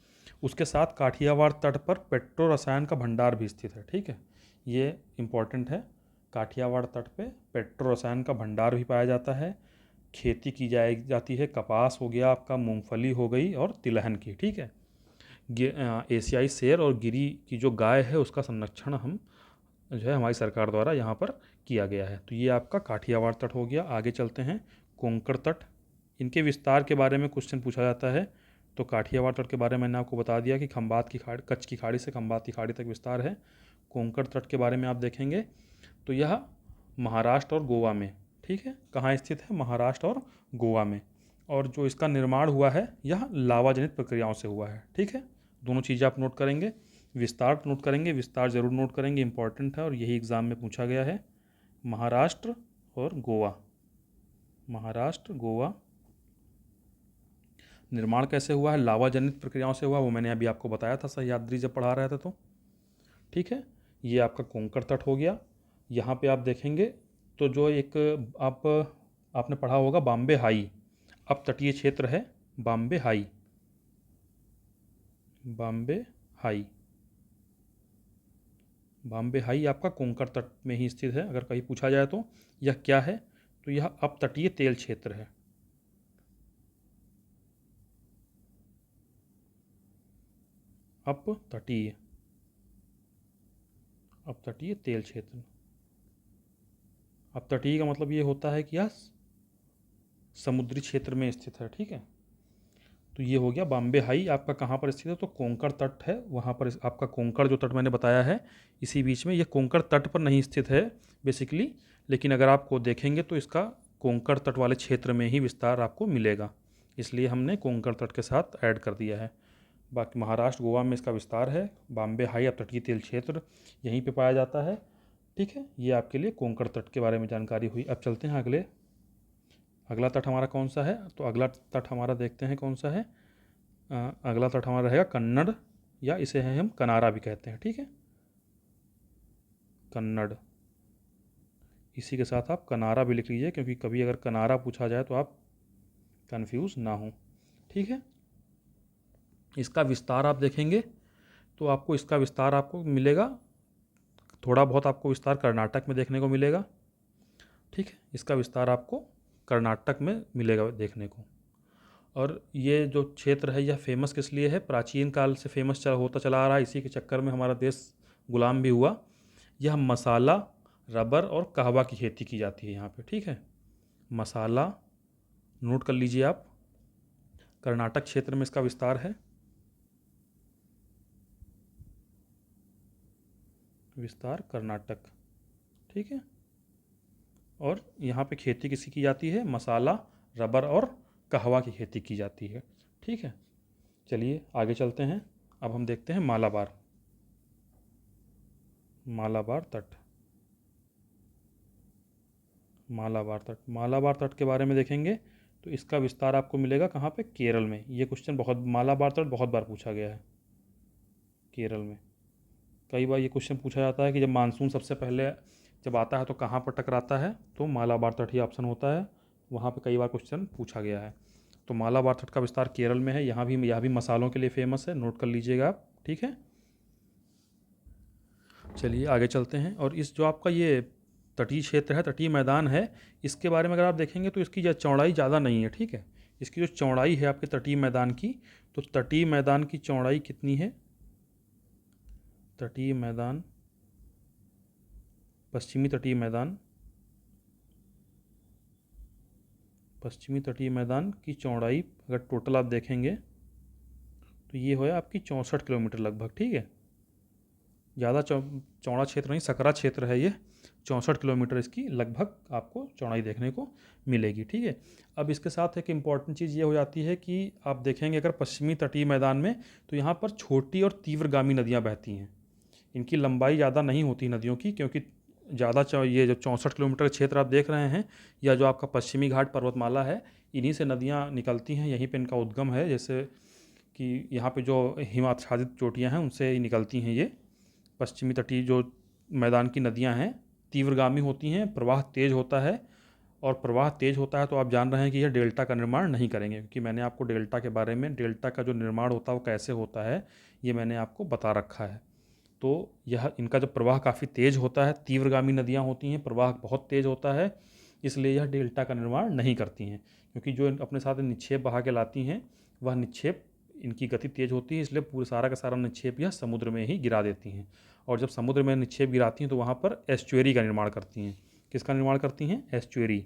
उसके साथ काठियावाड़ तट पर पेट्रो रसायन का भंडार भी स्थित है। ठीक है, ये इम्पॉर्टेंट है, काठियावाड़ तट पे पेट्रो रसायन का भंडार भी पाया जाता है। खेती की जाती है, कपास हो गया आपका, मूंगफली हो गई और तिलहन की। ठीक है, एशियाई शेर और गिरी की जो गाय है उसका संरक्षण हम जो है हमारी सरकार द्वारा यहाँ पर किया गया है। तो ये आपका काठियावाड़ तट हो गया। आगे चलते हैं कोंकण तट। इनके विस्तार के बारे में क्वेश्चन पूछा जाता है। तो काठियावाड़ तट के बारे में मैंने आपको बता दिया कि खंबात की खाड़ी, कच्छ की खाड़ी से खंबात की खाड़ी तक विस्तार है। कोंकण तट के बारे में आप देखेंगे तो यह महाराष्ट्र और गोवा में, ठीक है, कहाँ स्थित है? महाराष्ट्र और गोवा में। और जो इसका निर्माण हुआ है यह लावा जनित प्रक्रियाओं से हुआ है, ठीक है। दोनों चीज़ें आप नोट करेंगे, विस्तार नोट करेंगे, विस्तार जरूर नोट करेंगे, इंपॉर्टेंट है और यही एग्जाम में पूछा गया है। महाराष्ट्र और गोवा, महाराष्ट्र गोवा निर्माण कैसे हुआ है? लावा जनित प्रक्रियाओं से हुआ, वो मैंने अभी आपको बताया था सह्याद्री जब पढ़ा रहे थे तो, ठीक है। ये आपका कोंकण तट हो गया। यहाँ पे आप देखेंगे तो जो एक आपने पढ़ा होगा बॉम्बे हाई, अब तटीय क्षेत्र है Bombay high, Bombay high, Bombay high आपका कोंकण तट में ही स्थित है। अगर कहीं पूछा जाए तो यह क्या है, तो यह अपतटीय तेल क्षेत्र है। अपतटीय, अपतटीय तेल क्षेत्र। अपतटीय का मतलब ये होता है कि यह समुद्री क्षेत्र में स्थित है, ठीक है। तो ये हो गया बॉम्बे हाई आपका कहाँ पर स्थित है, तो कोंकण तट है वहाँ पर। आपका कोंकण जो तट मैंने बताया है इसी बीच में, ये कोंकण तट पर नहीं स्थित है बेसिकली, लेकिन अगर आपको देखेंगे तो इसका कोंकण तट वाले क्षेत्र में ही विस्तार आपको मिलेगा, इसलिए हमने कोंकण तट के साथ ऐड कर दिया है। बाकी महाराष्ट्र गोवा में इसका विस्तार है। बॉम्बे हाई अपतटीय तेल क्षेत्र यहीं पे पाया जाता है, ठीक है। ये आपके लिए कोंकण तट के बारे में जानकारी हुई। अब चलते हैं अगले, अगला तट हमारा कौन सा है? तो अगला तट हमारा देखते हैं कौन सा है। अगला तट हमारा रहेगा कन्नड़, या इसे हम कनारा भी कहते हैं, ठीक है, कन्नड़। इसी के साथ आप कनारा भी लिख लीजिए, क्योंकि कभी अगर कनारा पूछा जाए तो आप कंफ्यूज ना हो, ठीक है। इसका विस्तार आप देखेंगे तो आपको इसका विस्तार आपको मिलेगा, थोड़ा बहुत आपको विस्तार कर्नाटक में देखने को मिलेगा, ठीक है। इसका विस्तार आपको कर्नाटक में मिलेगा देखने को। और ये जो क्षेत्र है यह फेमस किस लिए है? प्राचीन काल से फेमस होता चला आ रहा है, इसी के चक्कर में हमारा देश गुलाम भी हुआ। यह मसाला, रबर और कहवा की खेती की जाती है यहाँ पे, ठीक है। मसाला नोट कर लीजिए आप, कर्नाटक क्षेत्र में इसका विस्तार है, विस्तार कर्नाटक, ठीक है। और यहाँ पे खेती किसी की जाती है? मसाला, रबर और कहवा की खेती की जाती है, ठीक है। चलिए आगे चलते हैं। अब हम देखते हैं मालाबार, मालाबार तट, मालाबार तट। मालाबार तट के बारे में देखेंगे तो इसका विस्तार आपको मिलेगा कहाँ पे? केरल में। ये क्वेश्चन बहुत, मालाबार तट बहुत बार पूछा गया है, केरल में। कई बार ये क्वेश्चन पूछा जाता है कि जब मानसून सबसे पहले जब आता है तो कहाँ पर टकराता है, तो मालाबार तट ही ऑप्शन होता है, वहाँ पे कई बार क्वेश्चन पूछा गया है। तो मालाबार तट का विस्तार केरल में है। यहाँ भी, यह भी मसालों के लिए फेमस है, नोट कर लीजिएगा आप, ठीक है। चलिए आगे चलते हैं। और इस जो आपका ये तटीय क्षेत्र है, तटीय मैदान है, इसके बारे में अगर आप देखेंगे तो इसकी चौड़ाई ज़्यादा नहीं है, ठीक है। इसकी जो चौड़ाई है आपके तटीय मैदान की, तो तटीय मैदान की चौड़ाई कितनी है? तटीय मैदान, पश्चिमी तटीय मैदान, पश्चिमी तटीय मैदान की चौड़ाई अगर टोटल आप देखेंगे तो ये है आपकी 64 किलोमीटर लगभग, ठीक है। ज़्यादा चौड़ा क्षेत्र नहीं, सकरा क्षेत्र है ये। 64 किलोमीटर इसकी लगभग आपको चौड़ाई देखने को मिलेगी, ठीक है। अब इसके साथ एक इम्पॉर्टेंट चीज़ ये हो जाती है कि आप देखेंगे अगर पश्चिमी तटीय मैदान में, तो यहाँ पर छोटी और तीव्रगामी नदियाँ बहती हैं। इनकी लंबाई ज़्यादा नहीं होती नदियों की, क्योंकि ज़्यादा ये जो 64 किलोमीटर क्षेत्र आप देख रहे हैं, या जो आपका पश्चिमी घाट पर्वतमाला है, इन्हीं से नदियाँ निकलती हैं, यहीं पे इनका उद्गम है। जैसे कि यहाँ पे जो हिमाच्छादित चोटियाँ हैं उनसे ही निकलती हैं ये पश्चिमी तटीय जो मैदान की नदियाँ हैं। तीव्रगामी होती हैं, प्रवाह तेज होता है, और प्रवाह तेज होता है तो आप जान रहे हैं कि यह डेल्टा का निर्माण नहीं करेंगे, क्योंकि मैंने आपको डेल्टा के बारे में, डेल्टा का जो निर्माण होता है वो कैसे होता है ये मैंने आपको बता रखा है। तो यह, इनका जब प्रवाह काफ़ी तेज होता है, तीव्रगामी नदियाँ होती हैं, प्रवाह बहुत तेज होता है, इसलिए यह डेल्टा का निर्माण नहीं करती हैं, क्योंकि जो अपने साथ निक्षेप बहा के लाती हैं वह निक्षेप इनकी गति तेज़ होती है, इसलिए पूरा सारा का सारा निक्षेप यह समुद्र में ही गिरा देती हैं। और जब समुद्र में निक्षेप गिराती हैं तो वहाँ पर एस्चुअरी का निर्माण करती हैं। किसका निर्माण करती हैं? एस्चुअरी।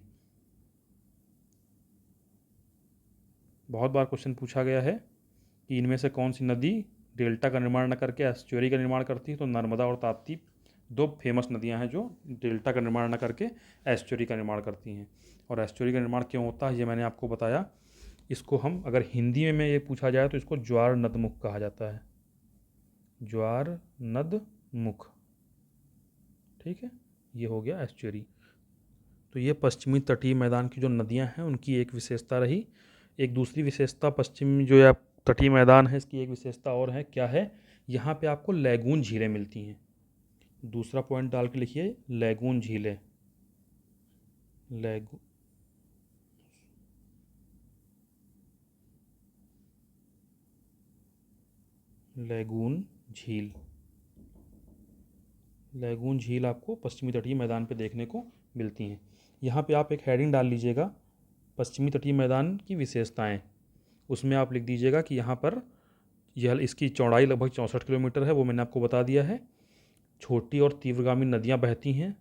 बहुत बार क्वेश्चन पूछा गया है कि इनमें से कौन सी नदी डेल्टा का निर्माण न करके एस्चुअरी का निर्माण करती है, तो नर्मदा और ताप्ती दो फेमस नदियां हैं जो डेल्टा का निर्माण न करके एस्चुअरी का निर्माण करती हैं। और एस्चुअरी का निर्माण क्यों होता है ये मैंने आपको बताया। इसको हम अगर हिंदी में ये पूछा जाए तो इसको ज्वार नदमुख कहा जाता है, ज्वार नदमुख। ठीक है, ये हो गया एस्चुअरी। तो ये पश्चिमी तटीय मैदान की जो नदियां हैं उनकी एक विशेषता रही। एक दूसरी विशेषता पश्चिमी जो या तटीय मैदान है इसकी एक विशेषता और है, क्या है? यहाँ पे आपको लैगून झीलें मिलती हैं। दूसरा पॉइंट डाल के लिखिए, लैगून झीलें। लैगून झील। लैगून झील आपको पश्चिमी तटीय मैदान पे देखने को मिलती हैं। यहाँ पे आप एक हेडिंग डाल लीजिएगा, पश्चिमी तटीय मैदान की विशेषताएं। उसमें आप लिख दीजिएगा कि यहाँ पर यह इसकी चौड़ाई लगभग 64 किलोमीटर है, वो मैंने आपको बता दिया है। छोटी और तीव्रगामी नदियाँ बहती हैं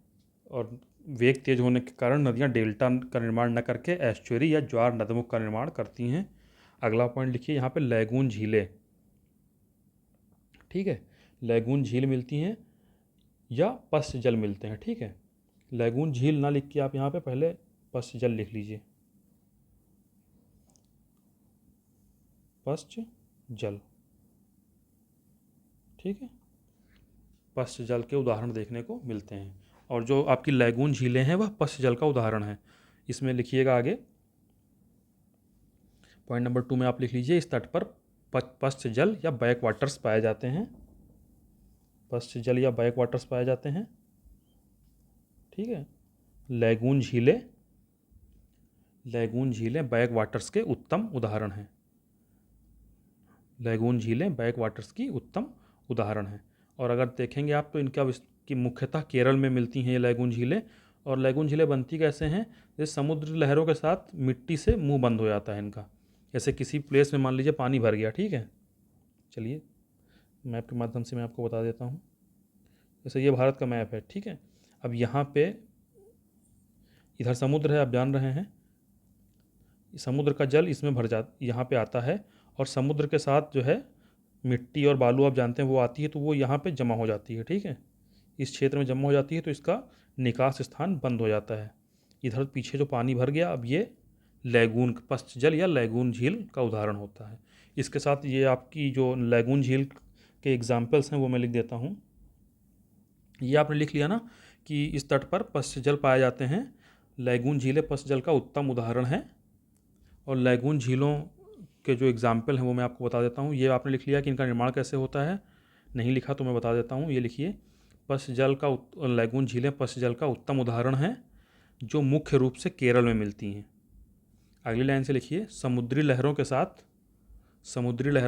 और वेग तेज होने के कारण नदियाँ डेल्टा का निर्माण न करके एस्चुअरी या ज्वार नदमुख का निर्माण करती हैं। अगला पॉइंट लिखिए यहाँ पे लैगून झीलें। ठीक है, लैगून झील मिलती हैं या पश्च जल मिलते हैं। ठीक है, लैगून झील ना लिख के आप यहाँ पे पहले पश्च जल लिख लीजिए, पश्च जल। ठीक है, पश्च जल के उदाहरण देखने को मिलते हैं और जो आपकी लैगून झीलें हैं वह पश्च जल का उदाहरण है। इसमें लिखिएगा आगे पॉइंट नंबर 2 में आप लिख लीजिए, इस तट पर पश्च जल या बैक वाटर्स पाए जाते हैं। पश्च जल या बैक वाटर्स पाए जाते हैं। ठीक है, लैगून झीलें, लैगून झीलें बैक वाटर्स के उत्तम उदाहरण हैं। लैगून झीलें बैक वाटर्स की उत्तम उदाहरण हैं। और अगर देखेंगे आप तो इनका की मुख्यतः केरल में मिलती हैं ये लैगून झीलें। और लैगून झीलें बनती कैसे हैं? जैसे समुद्र लहरों के साथ मिट्टी से मुंह बंद हो जाता है इनका। जैसे किसी प्लेस में मान लीजिए पानी भर गया, ठीक है, चलिए मैप के माध्यम से मैं आपको बता देता हूँ। जैसे ये भारत का मैप है, ठीक है। अब यहाँ पे इधर समुद्र है, आप जान रहे हैं, समुद्र का जल इसमें भर जा यहाँ पे आता है और समुद्र के साथ जो है मिट्टी और बालू आप जानते हैं वो आती है, तो वो यहाँ पे जमा हो जाती है। ठीक है, इस क्षेत्र में जमा हो जाती है तो इसका निकास स्थान बंद हो जाता है। इधर पीछे जो पानी भर गया, अब ये लैगून पश्च जल या लैगून झील का उदाहरण होता है। इसके साथ ये आपकी जो लैगून झील के एग्जाम्पल्स हैं वो मैं लिख देता हूँ। ये आपने लिख लिया ना कि इस तट पर पश्च जल पाए जाते हैं। लैगून झीलें पश्च जल का उत्तम उदाहरण है। और लैगून झीलों के जो एग्जाम्पल हैं वो मैं आपको बता देता हूँ। ये आपने लिख लिया कि इनका निर्माण कैसे होता है, नहीं लिखा तो मैं बता देता हूँ। ये लिखिए, पश्च जल का लैगून झीलें पश्च जल का उत्तम उदाहरण है जो मुख्य रूप से केरल में मिलती हैं। अगली लाइन से लिखिए, समुद्री लहरों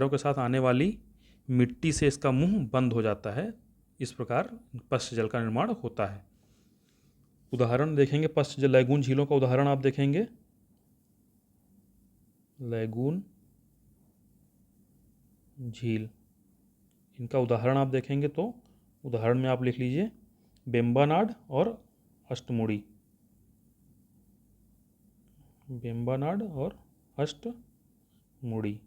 के साथ आने वाली मिट्टी से इसका मुंह बंद हो जाता है। इस प्रकार पश्च जल का निर्माण होता है। उदाहरण देखेंगे पश्च जल लैगून झीलों का उदाहरण आप देखेंगे, लैगून झील, इनका उदाहरण आप देखेंगे तो उदाहरण में आप लिख लीजिए बेम्बानाड और अष्टमुड़ी। बेम्बानाड और अष्टमुड़ी।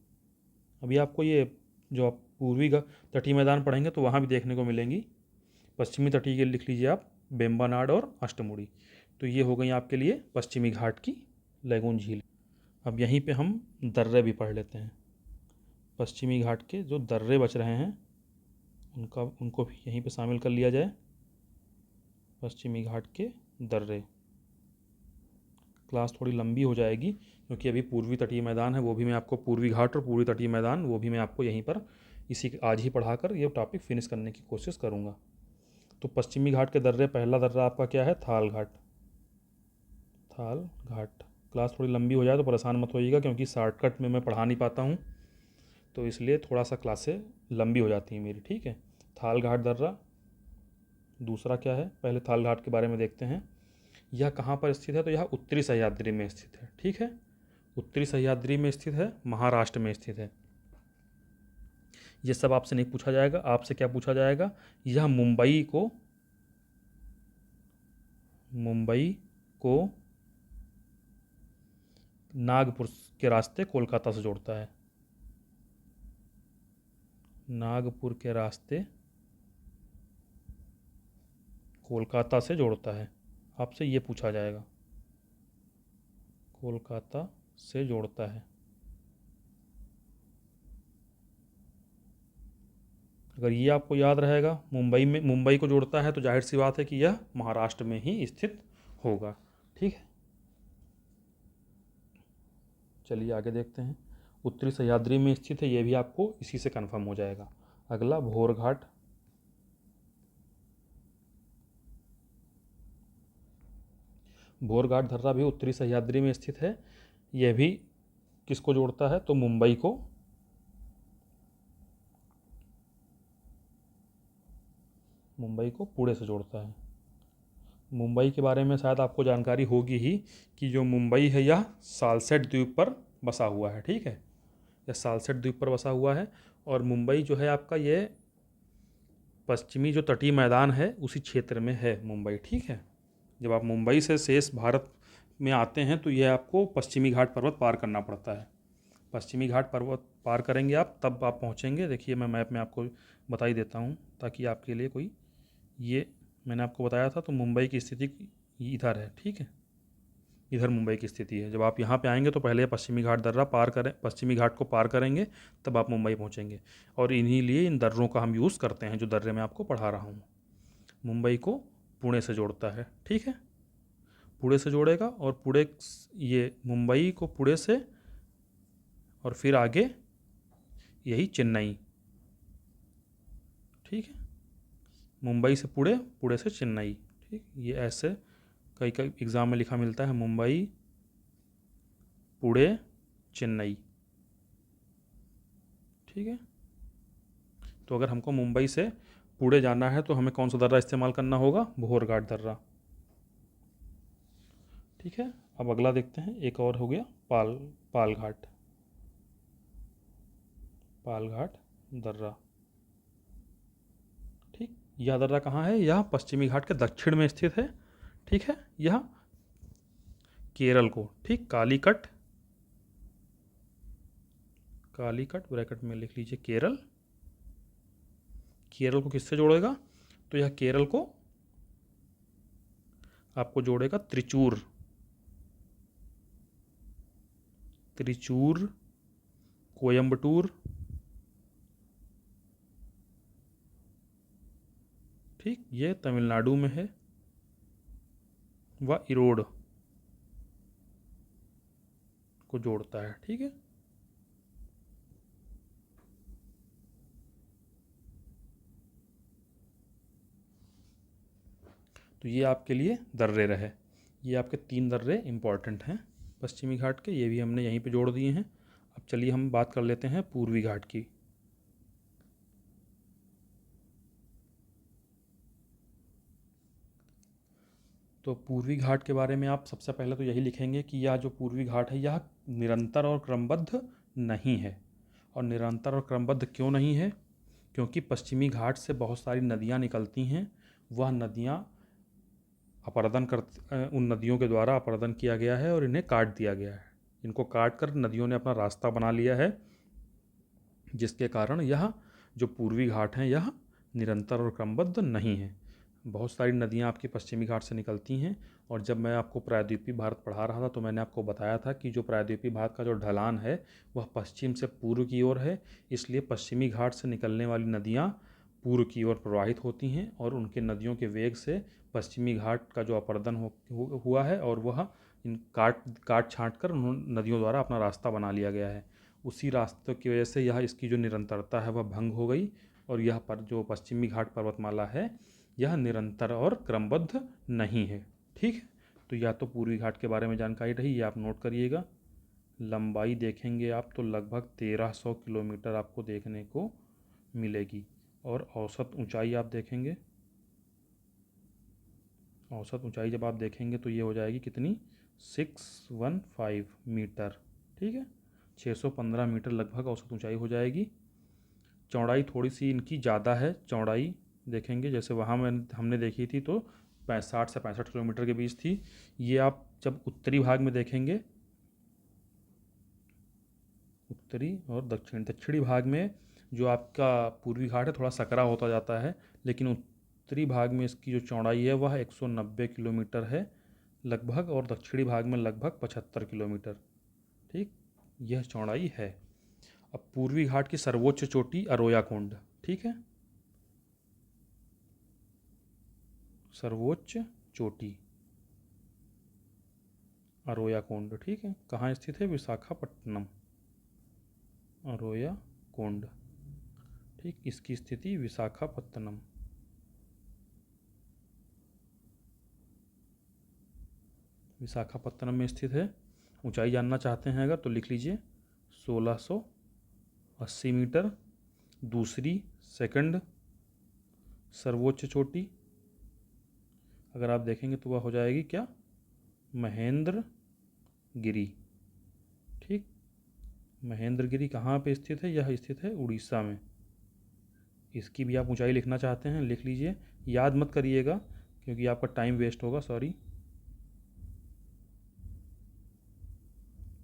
अभी आपको ये जो आप पूर्वी तटीय मैदान पढ़ेंगे तो वहाँ भी देखने को मिलेंगी। पश्चिमी तटीय के लिख लीजिए आप बेम्बानाड और अष्टमुड़ी। तो ये हो गई आपके लिए पश्चिमी घाट की लैगून झील। अब यहीं पे हम दर्रे भी पढ़ लेते हैं। पश्चिमी घाट के जो दर्रे बच रहे हैं उनको भी यहीं पे शामिल कर लिया जाए। पश्चिमी घाट के दर्रे। क्लास थोड़ी लंबी हो जाएगी क्योंकि अभी पूर्वी तटीय मैदान है, वो भी मैं आपको पूर्वी घाट और पूर्वी तटीय मैदान वो भी मैं आपको यहीं पर आज ही पढ़ाकर ये टॉपिक फिनिश करने की कोशिश करूँगा। तो पश्चिमी घाट के दर्रे, पहला दर्रा आपका क्या है? थाल घाट। थाल घाट। क्लास थोड़ी लंबी हो जाए तो परेशान मत होइएगा क्योंकि शॉर्टकट में मैं पढ़ा नहीं पाता हूँ, तो इसलिए थोड़ा सा क्लासें लंबी हो जाती हैं मेरी। ठीक है, थाल घाट दर्रा। दूसरा क्या है, पहले थाल घाट के बारे में देखते हैं। यह कहाँ पर स्थित है? तो यह उत्तरी सह्याद्री में स्थित है। ठीक है, उत्तरी सह्याद्री में स्थित है, महाराष्ट्र में स्थित है। ये सब आपसे नहीं पूछा जाएगा। आपसे क्या पूछा जाएगा, यह मुंबई को नागपुर के रास्ते कोलकाता से जोड़ता है। नागपुर के रास्ते कोलकाता से जोड़ता है, आपसे ये पूछा जाएगा। कोलकाता से जोड़ता है। अगर ये आपको याद रहेगा, मुंबई को जोड़ता है, तो जाहिर सी बात है कि यह महाराष्ट्र में ही स्थित होगा। ठीक है, चलिए आगे देखते हैं। उत्तरी सह्याद्री में स्थित है, ये भी आपको इसी से कंफर्म हो जाएगा। अगला भोरघाट। भोरघाट दर्रा भी उत्तरी सह्याद्री में स्थित है। यह भी किसको जोड़ता है, तो मुंबई को पुणे से जोड़ता है। मुंबई के बारे में शायद आपको जानकारी होगी ही कि जो मुंबई है यह सालसेट द्वीप पर बसा हुआ है। ठीक है, यह सालसेट द्वीप पर बसा हुआ है, और मुंबई जो है आपका ये पश्चिमी जो तटीय मैदान है उसी क्षेत्र में है मुंबई। ठीक है, जब आप मुंबई से शेष भारत में आते हैं तो यह आपको पश्चिमी घाट पर्वत पार करना पड़ता है। पश्चिमी घाट पर्वत पार करेंगे आप, तब आप पहुंचेंगे। देखिए मैं मैप में आपको बता ही देता हूं, ताकि आपके लिए कोई, ये मैंने आपको बताया था, तो मुंबई की स्थिति इधर है। ठीक है, इधर मुंबई की स्थिति है। जब आप यहाँ पे आएंगे तो पहले पश्चिमी घाट दर्रा पार करें, पश्चिमी घाट को पार करेंगे, तब आप मुंबई पहुँचेंगे। और इन्हीं लिए इन दर्रों का हम यूज़ करते हैं, जो दर्रे मैं आपको पढ़ा रहा हूँ। मुंबई को पुणे से जोड़ता है। ठीक है, पुणे से जोड़ेगा, और पुणे, ये मुंबई को पुणे से, और फिर आगे यही चेन्नई। ठीक है, मुंबई से पुणे, पुणे से चेन्नई। ठीक, ये ऐसे कई कई एग्ज़ाम में लिखा मिलता है, मुंबई पुणे चेन्नई। ठीक है, तो अगर हमको मुंबई से पुणे जाना है तो हमें कौन सा दर्रा इस्तेमाल करना होगा, भोरघाट दर्रा। ठीक है, अब अगला देखते हैं, एक और हो गया पालघाट। पालघाट दर्रा। ठीक, यह दर्रा कहाँ है, यह पश्चिमी घाट के दक्षिण में स्थित है। ठीक है, यह केरल को, ठीक, कालीकट ब्रैकेट में लिख लीजिए केरल। केरल को किससे जोड़ेगा, तो यह केरल को आपको जोड़ेगा त्रिचूर, कोयम्बटूर। ठीक, ये तमिलनाडु में है, व इरोड को जोड़ता है। ठीक है, तो ये आपके लिए दर्रे रहे। ये आपके 3 दर्रे इंपॉर्टेंट हैं पश्चिमी घाट के, ये भी हमने यहीं पे जोड़ दिए हैं। अब चलिए हम बात कर लेते हैं पूर्वी घाट की। तो पूर्वी घाट के बारे में आप सबसे पहले तो यही लिखेंगे कि यह जो पूर्वी घाट है यह निरंतर और क्रमबद्ध नहीं है। और निरंतर और क्रमबद्ध क्यों नहीं है, क्योंकि पश्चिमी घाट से बहुत सारी नदियाँ निकलती हैं। वह नदियाँ उन नदियों के द्वारा अपरदन किया गया है और इन्हें काट दिया गया है। इनको काट कर नदियों ने अपना रास्ता बना लिया है, जिसके कारण यह जो पूर्वी घाट हैं यह निरंतर और क्रमबद्ध नहीं है। बहुत सारी नदियाँ आपकी पश्चिमी घाट से निकलती हैं, और जब मैं आपको प्रायद्वीपीय भारत पढ़ा रहा था तो मैंने आपको बताया था कि जो प्रायद्वीपीय भारत का जो ढलान है वह पश्चिम से पूर्व की ओर है, इसलिए पश्चिमी घाट से निकलने वाली नदियाँ पूर्व की ओर प्रवाहित होती हैं, और उनके नदियों के वेग से पश्चिमी घाट का जो अपरदन हुआ है, और वह इन काट छाँट कर उन नदियों द्वारा अपना रास्ता बना लिया गया है। उसी रास्ते की वजह से यह इसकी जो निरंतरता है वह भंग हो गई, और यह पर जो पश्चिमी घाट पर्वतमाला है यह निरंतर और क्रमबद्ध नहीं है। ठीक है, तो या तो पूर्वी घाट के बारे में जानकारी रही, ये आप नोट करिएगा। लंबाई देखेंगे आप तो लगभग 1300 किलोमीटर आपको देखने को मिलेगी, और औसत ऊंचाई आप देखेंगे, औसत ऊंचाई जब आप देखेंगे तो ये हो जाएगी कितनी, 615 मीटर। ठीक है, 615 मीटर लगभग औसत ऊंचाई हो जाएगी। चौड़ाई थोड़ी सी इनकी ज़्यादा है, चौड़ाई देखेंगे जैसे वहाँ में हमने देखी थी तो 60 से 65 किलोमीटर के बीच थी। ये आप जब उत्तरी भाग में देखेंगे, उत्तरी और दक्षिणी भाग में जो आपका पूर्वी घाट है थोड़ा सकरा होता जाता है, लेकिन उत्तरी भाग में इसकी जो चौड़ाई है वह 190 किलोमीटर है लगभग, और दक्षिणी भाग में लगभग 75 किलोमीटर। ठीक, यह चौड़ाई है। अब पूर्वी घाट की सर्वोच्च चोटी अरोया कुंड। ठीक है, सर्वोच्च चोटी अरोया कुंड। ठीक है, कहाँ स्थित है? विशाखापट्टनम, अरोया कुंड। ठीक, इसकी स्थिति विशाखापट्टनम। विशाखापट्टनम में स्थित है। ऊंचाई जानना चाहते हैं अगर तो लिख लीजिए 1680 मीटर। दूसरी सेकंड सर्वोच्च चोटी अगर आप देखेंगे तो वह हो जाएगी क्या? महेंद्र गिरी। ठीक, महेंद्र गिरी कहाँ पे स्थित है? यह स्थित है उड़ीसा में। इसकी भी आप ऊंचाई लिखना चाहते हैं लिख लीजिए, याद मत करिएगा क्योंकि आपका टाइम वेस्ट होगा। Sorry,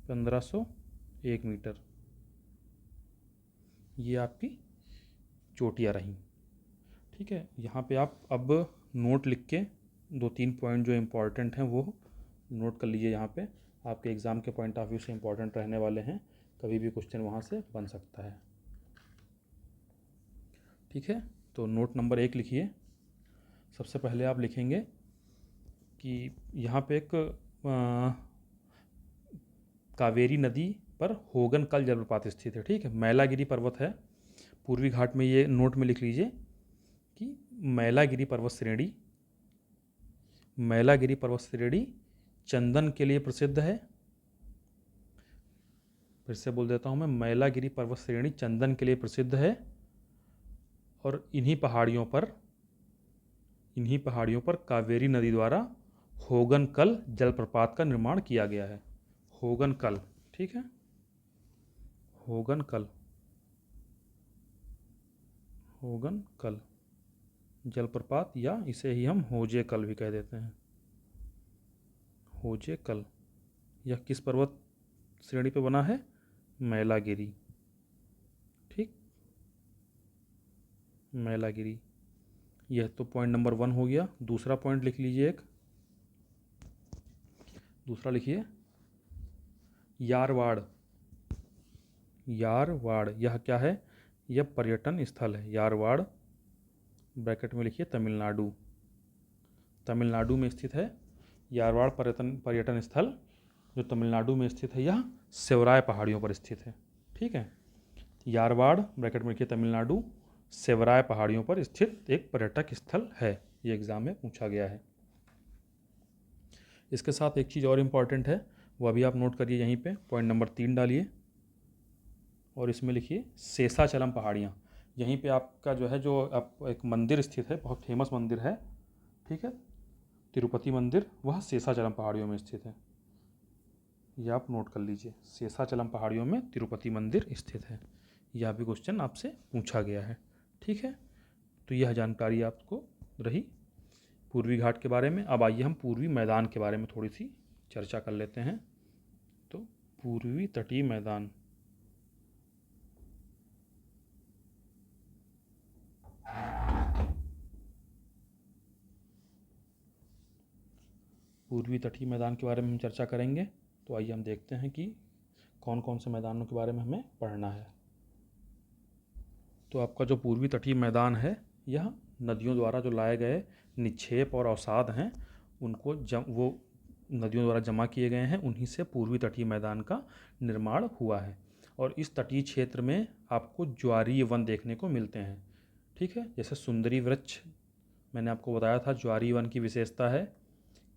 1501 metre. ये आपकी चोटियाँ रहीं। ठीक है, यहाँ पे आप अब नोट लिख के 2-3 पॉइंट जो इम्पोर्टेंट हैं वो नोट कर लीजिए। यहाँ पे आपके एग्ज़ाम के पॉइंट ऑफ व्यू से इम्पोर्टेंट रहने वाले हैं, कभी भी क्वेश्चन वहाँ से बन सकता है। ठीक है, तो नोट नंबर 1 लिखिए। सबसे पहले आप लिखेंगे कि यहाँ पे एक कावेरी नदी पर होगनकल जलप्रपात स्थित है। ठीक है, मैलागिरी पर्वत है पूर्वी घाट में। ये नोट में लिख लीजिए कि मैलागिरी पर्वत श्रेणी चंदन के लिए प्रसिद्ध है। फिर से बोल देता हूँ मैं, मैलागिरी पर्वत श्रेणी चंदन के लिए प्रसिद्ध है, और इन्हीं पहाड़ियों पर कावेरी नदी द्वारा होगनकल जलप्रपात का निर्माण किया गया है। होगनकल। ठीक है, होगनकल जलप्रपात, या इसे ही हम होजेकल भी कह देते हैं। होजेकल यह किस पर्वत श्रेणी पे बना है? मैलागिरी। ठीक, मैलागिरी। यह तो पॉइंट नंबर 1 हो गया। दूसरा पॉइंट लिख लीजिए, दूसरा लिखिए यारवाड़। यह क्या है? यह पर्यटन स्थल है। यारवाड़ ब्रैकेट में लिखिए तमिलनाडु में स्थित है। यारवाड़ पर्यटन स्थल जो तमिलनाडु में स्थित है, यह सेवराय पहाड़ियों पर स्थित है। ठीक है, यारवाड़ ब्रैकेट में लिखिए तमिलनाडु, सेवराय पहाड़ियों पर स्थित एक पर्यटक स्थल है। ये एग्जाम में पूछा गया है। इसके साथ एक चीज़ और इम्पॉर्टेंट है, वो अभी आप नोट करिए। यहीं पे पॉइंट नंबर 3 डालिए और इसमें लिखिए शेषाचलम पहाड़ियाँ। यहीं पे आपका जो है, जो आप एक मंदिर स्थित है, बहुत फेमस मंदिर है। ठीक है, तिरुपति मंदिर, वह शेषाचलम पहाड़ियों में स्थित है। यह आप नोट कर लीजिए, शेषाचलम पहाड़ियों में तिरुपति मंदिर स्थित है। यह भी क्वेश्चन आपसे पूछा गया है। ठीक है, तो यह जानकारी आपको रही पूर्वी घाट के बारे में। अब आइए हम पूर्वी मैदान के बारे में थोड़ी सी चर्चा कर लेते हैं। तो पूर्वी तटीय मैदान, पूर्वी तटीय मैदान के बारे में हम चर्चा करेंगे। तो आइए हम देखते हैं कि कौन कौन से मैदानों के बारे में हमें पढ़ना है। तो आपका जो पूर्वी तटीय मैदान है, यह नदियों द्वारा जो लाए गए निक्षेप और अवसाद हैं, उनको वो नदियों द्वारा जमा किए गए हैं, उन्हीं से पूर्वी तटीय मैदान का निर्माण हुआ है। और इस तटीय क्षेत्र में आपको ज्वारीय वन देखने को मिलते हैं। ठीक है, जैसे सुंदरी वृक्ष मैंने आपको बताया था, ज्वारीय वन की विशेषता है।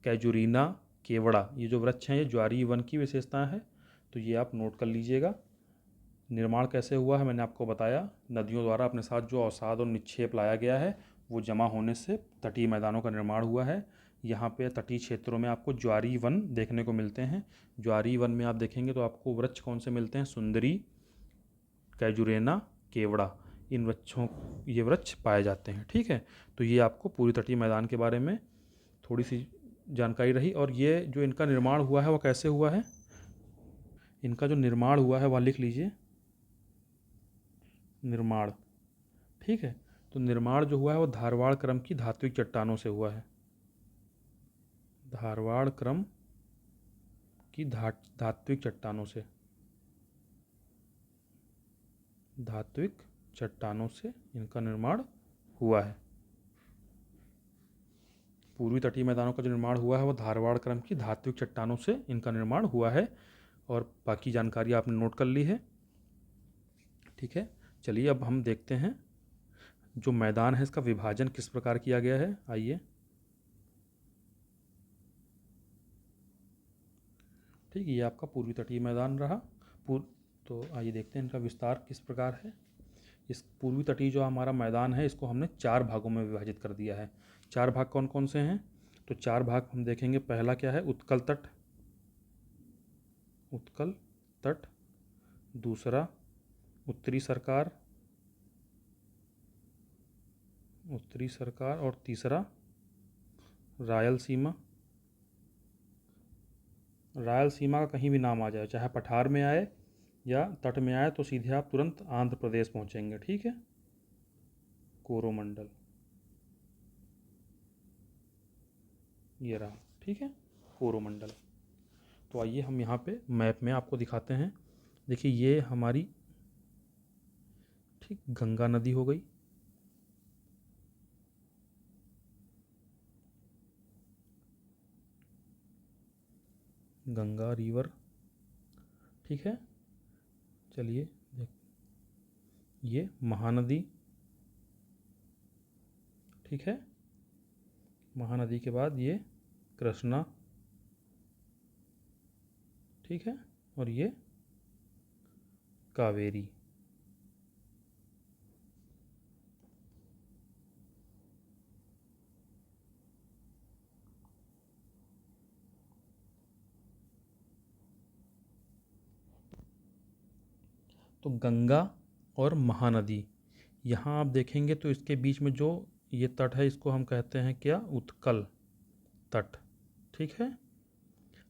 कैजुरीना, केवड़ा, ये जो वृक्ष हैं ये ज्वारीय वन की विशेषता है। तो ये आप नोट कर लीजिएगा। निर्माण कैसे हुआ है मैंने आपको बताया, नदियों द्वारा अपने साथ जो अवसाद और निक्षेप लाया गया है वो जमा होने से तटीय मैदानों का निर्माण हुआ है। यहाँ पे तटीय क्षेत्रों में आपको ज्वारीय वन देखने को मिलते हैं। ज्वारीय वन में आप देखेंगे तो आपको वृक्ष कौन से मिलते हैं? सुंदरी, कैजुरेना, केवड़ा, ये वृक्ष पाए जाते हैं। ठीक है, तो ये आपको पूर्वी तटीय मैदान के बारे में थोड़ी सी जानकारी रही। और ये जो इनका निर्माण हुआ है वो कैसे हुआ है, इनका जो निर्माण हुआ है वह लिख लीजिए, निर्माण। ठीक है, तो निर्माण जो हुआ है वो धारवाड़ क्रम की धात्विक चट्टानों से हुआ है। धारवाड़ क्रम की धात्विक चट्टानों से, धात्विक चट्टानों से इनका निर्माण हुआ है। पूर्वी तटीय मैदानों का जो निर्माण हुआ है वो धारवाड़ क्रम की धात्विक चट्टानों से इनका निर्माण हुआ है। और बाकी जानकारी आपने नोट कर ली है। ठीक है, चलिए अब हम देखते हैं जो मैदान है इसका विभाजन किस प्रकार किया गया है। आइए, ठीक है, ये आपका पूर्वी तटीय मैदान रहा। तो आइए देखते हैं इनका विस्तार किस प्रकार है। इस पूर्वी तटीय जो हमारा मैदान है इसको हमने 4 भागों में विभाजित कर दिया है। 4 भाग कौन कौन से हैं, तो 4 भाग हम देखेंगे। पहला क्या है, उत्कल तट, उत्कल तट। दूसरा उत्तरी सरकार, उत्तरी सरकार। और तीसरा रायलसीमा। रायलसीमा का कहीं भी नाम आ जाए, चाहे पठार में आए या तट में आए, तो सीधे आप तुरंत आंध्र प्रदेश पहुंचेंगे। ठीक है, कोरोमंडल ये रहा। ठीक है, कोरोमंडल। तो आइए हम यहाँ पे मैप में आपको दिखाते हैं। देखिए ये हमारी, ठीक, गंगा नदी हो गई। गंगा रिवर। ठीक है, चलिए देख, ये महानदी। ठीक है, महानदी के बाद ये कृष्णा। ठीक है, और ये कावेरी। तो गंगा और महानदी, यहाँ आप देखेंगे तो इसके बीच में जो ये तट है इसको हम कहते हैं क्या, उत्कल तट। ठीक है,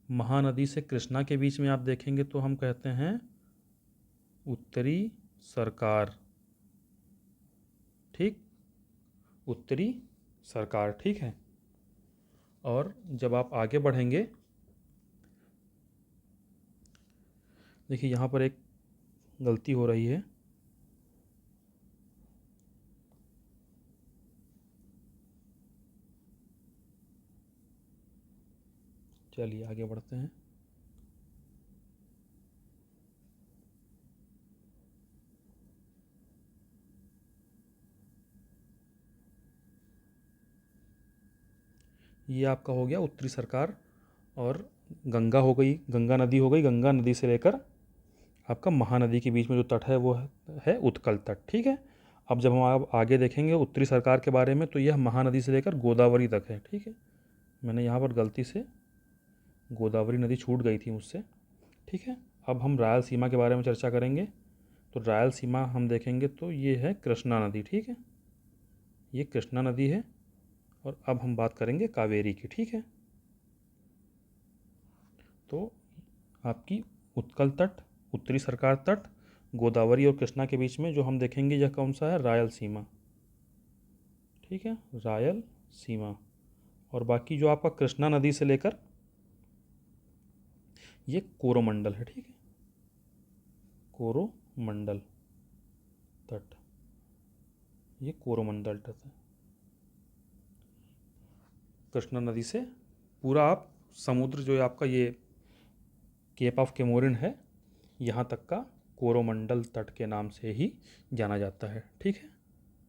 महानदी से कृष्णा के बीच में आप देखेंगे तो हम कहते हैं उत्तरी सरकार। ठीक, उत्तरी सरकार। ठीक है, और जब आप आगे बढ़ेंगे, देखिए यहाँ पर एक गलती हो रही है। चलिए आगे बढ़ते हैं। ये आपका हो गया उत्तरी सरकार। और गंगा हो गई, गंगा नदी हो गई। गंगा नदी से लेकर आपका महानदी के बीच में जो तट है वो है उत्कल तट। ठीक है, अब जब हम आप आगे देखेंगे उत्तरी सरकार के बारे में, तो यह महानदी से लेकर गोदावरी तक है। ठीक है, मैंने यहाँ पर गलती से गोदावरी नदी छूट गई थी मुझसे। ठीक है, अब हम रायलसीमा के बारे में चर्चा करेंगे। तो रायलसीमा हम देखेंगे तो ये है कृष्णा नदी। ठीक है, ये कृष्णा नदी है। और अब हम बात करेंगे कावेरी की। ठीक है, तो आपकी उत्कल तट, उत्तरी सरकार तट, गोदावरी और कृष्णा के बीच में जो हम देखेंगे यह कौन सा है, रायलसीमा। ठीक है, रायलसीमा। और बाकी जो आपका कृष्णा नदी से लेकर ये कोरोमंडल है। ठीक है, कोरोमंडल तट, ये कोरोमंडल तट है। कृष्णा नदी से पूरा आप समुद्र जो आपका ये केप ऑफ केमोरिन है, यहाँ तक का कोरोमंडल तट के नाम से ही जाना जाता है। ठीक है।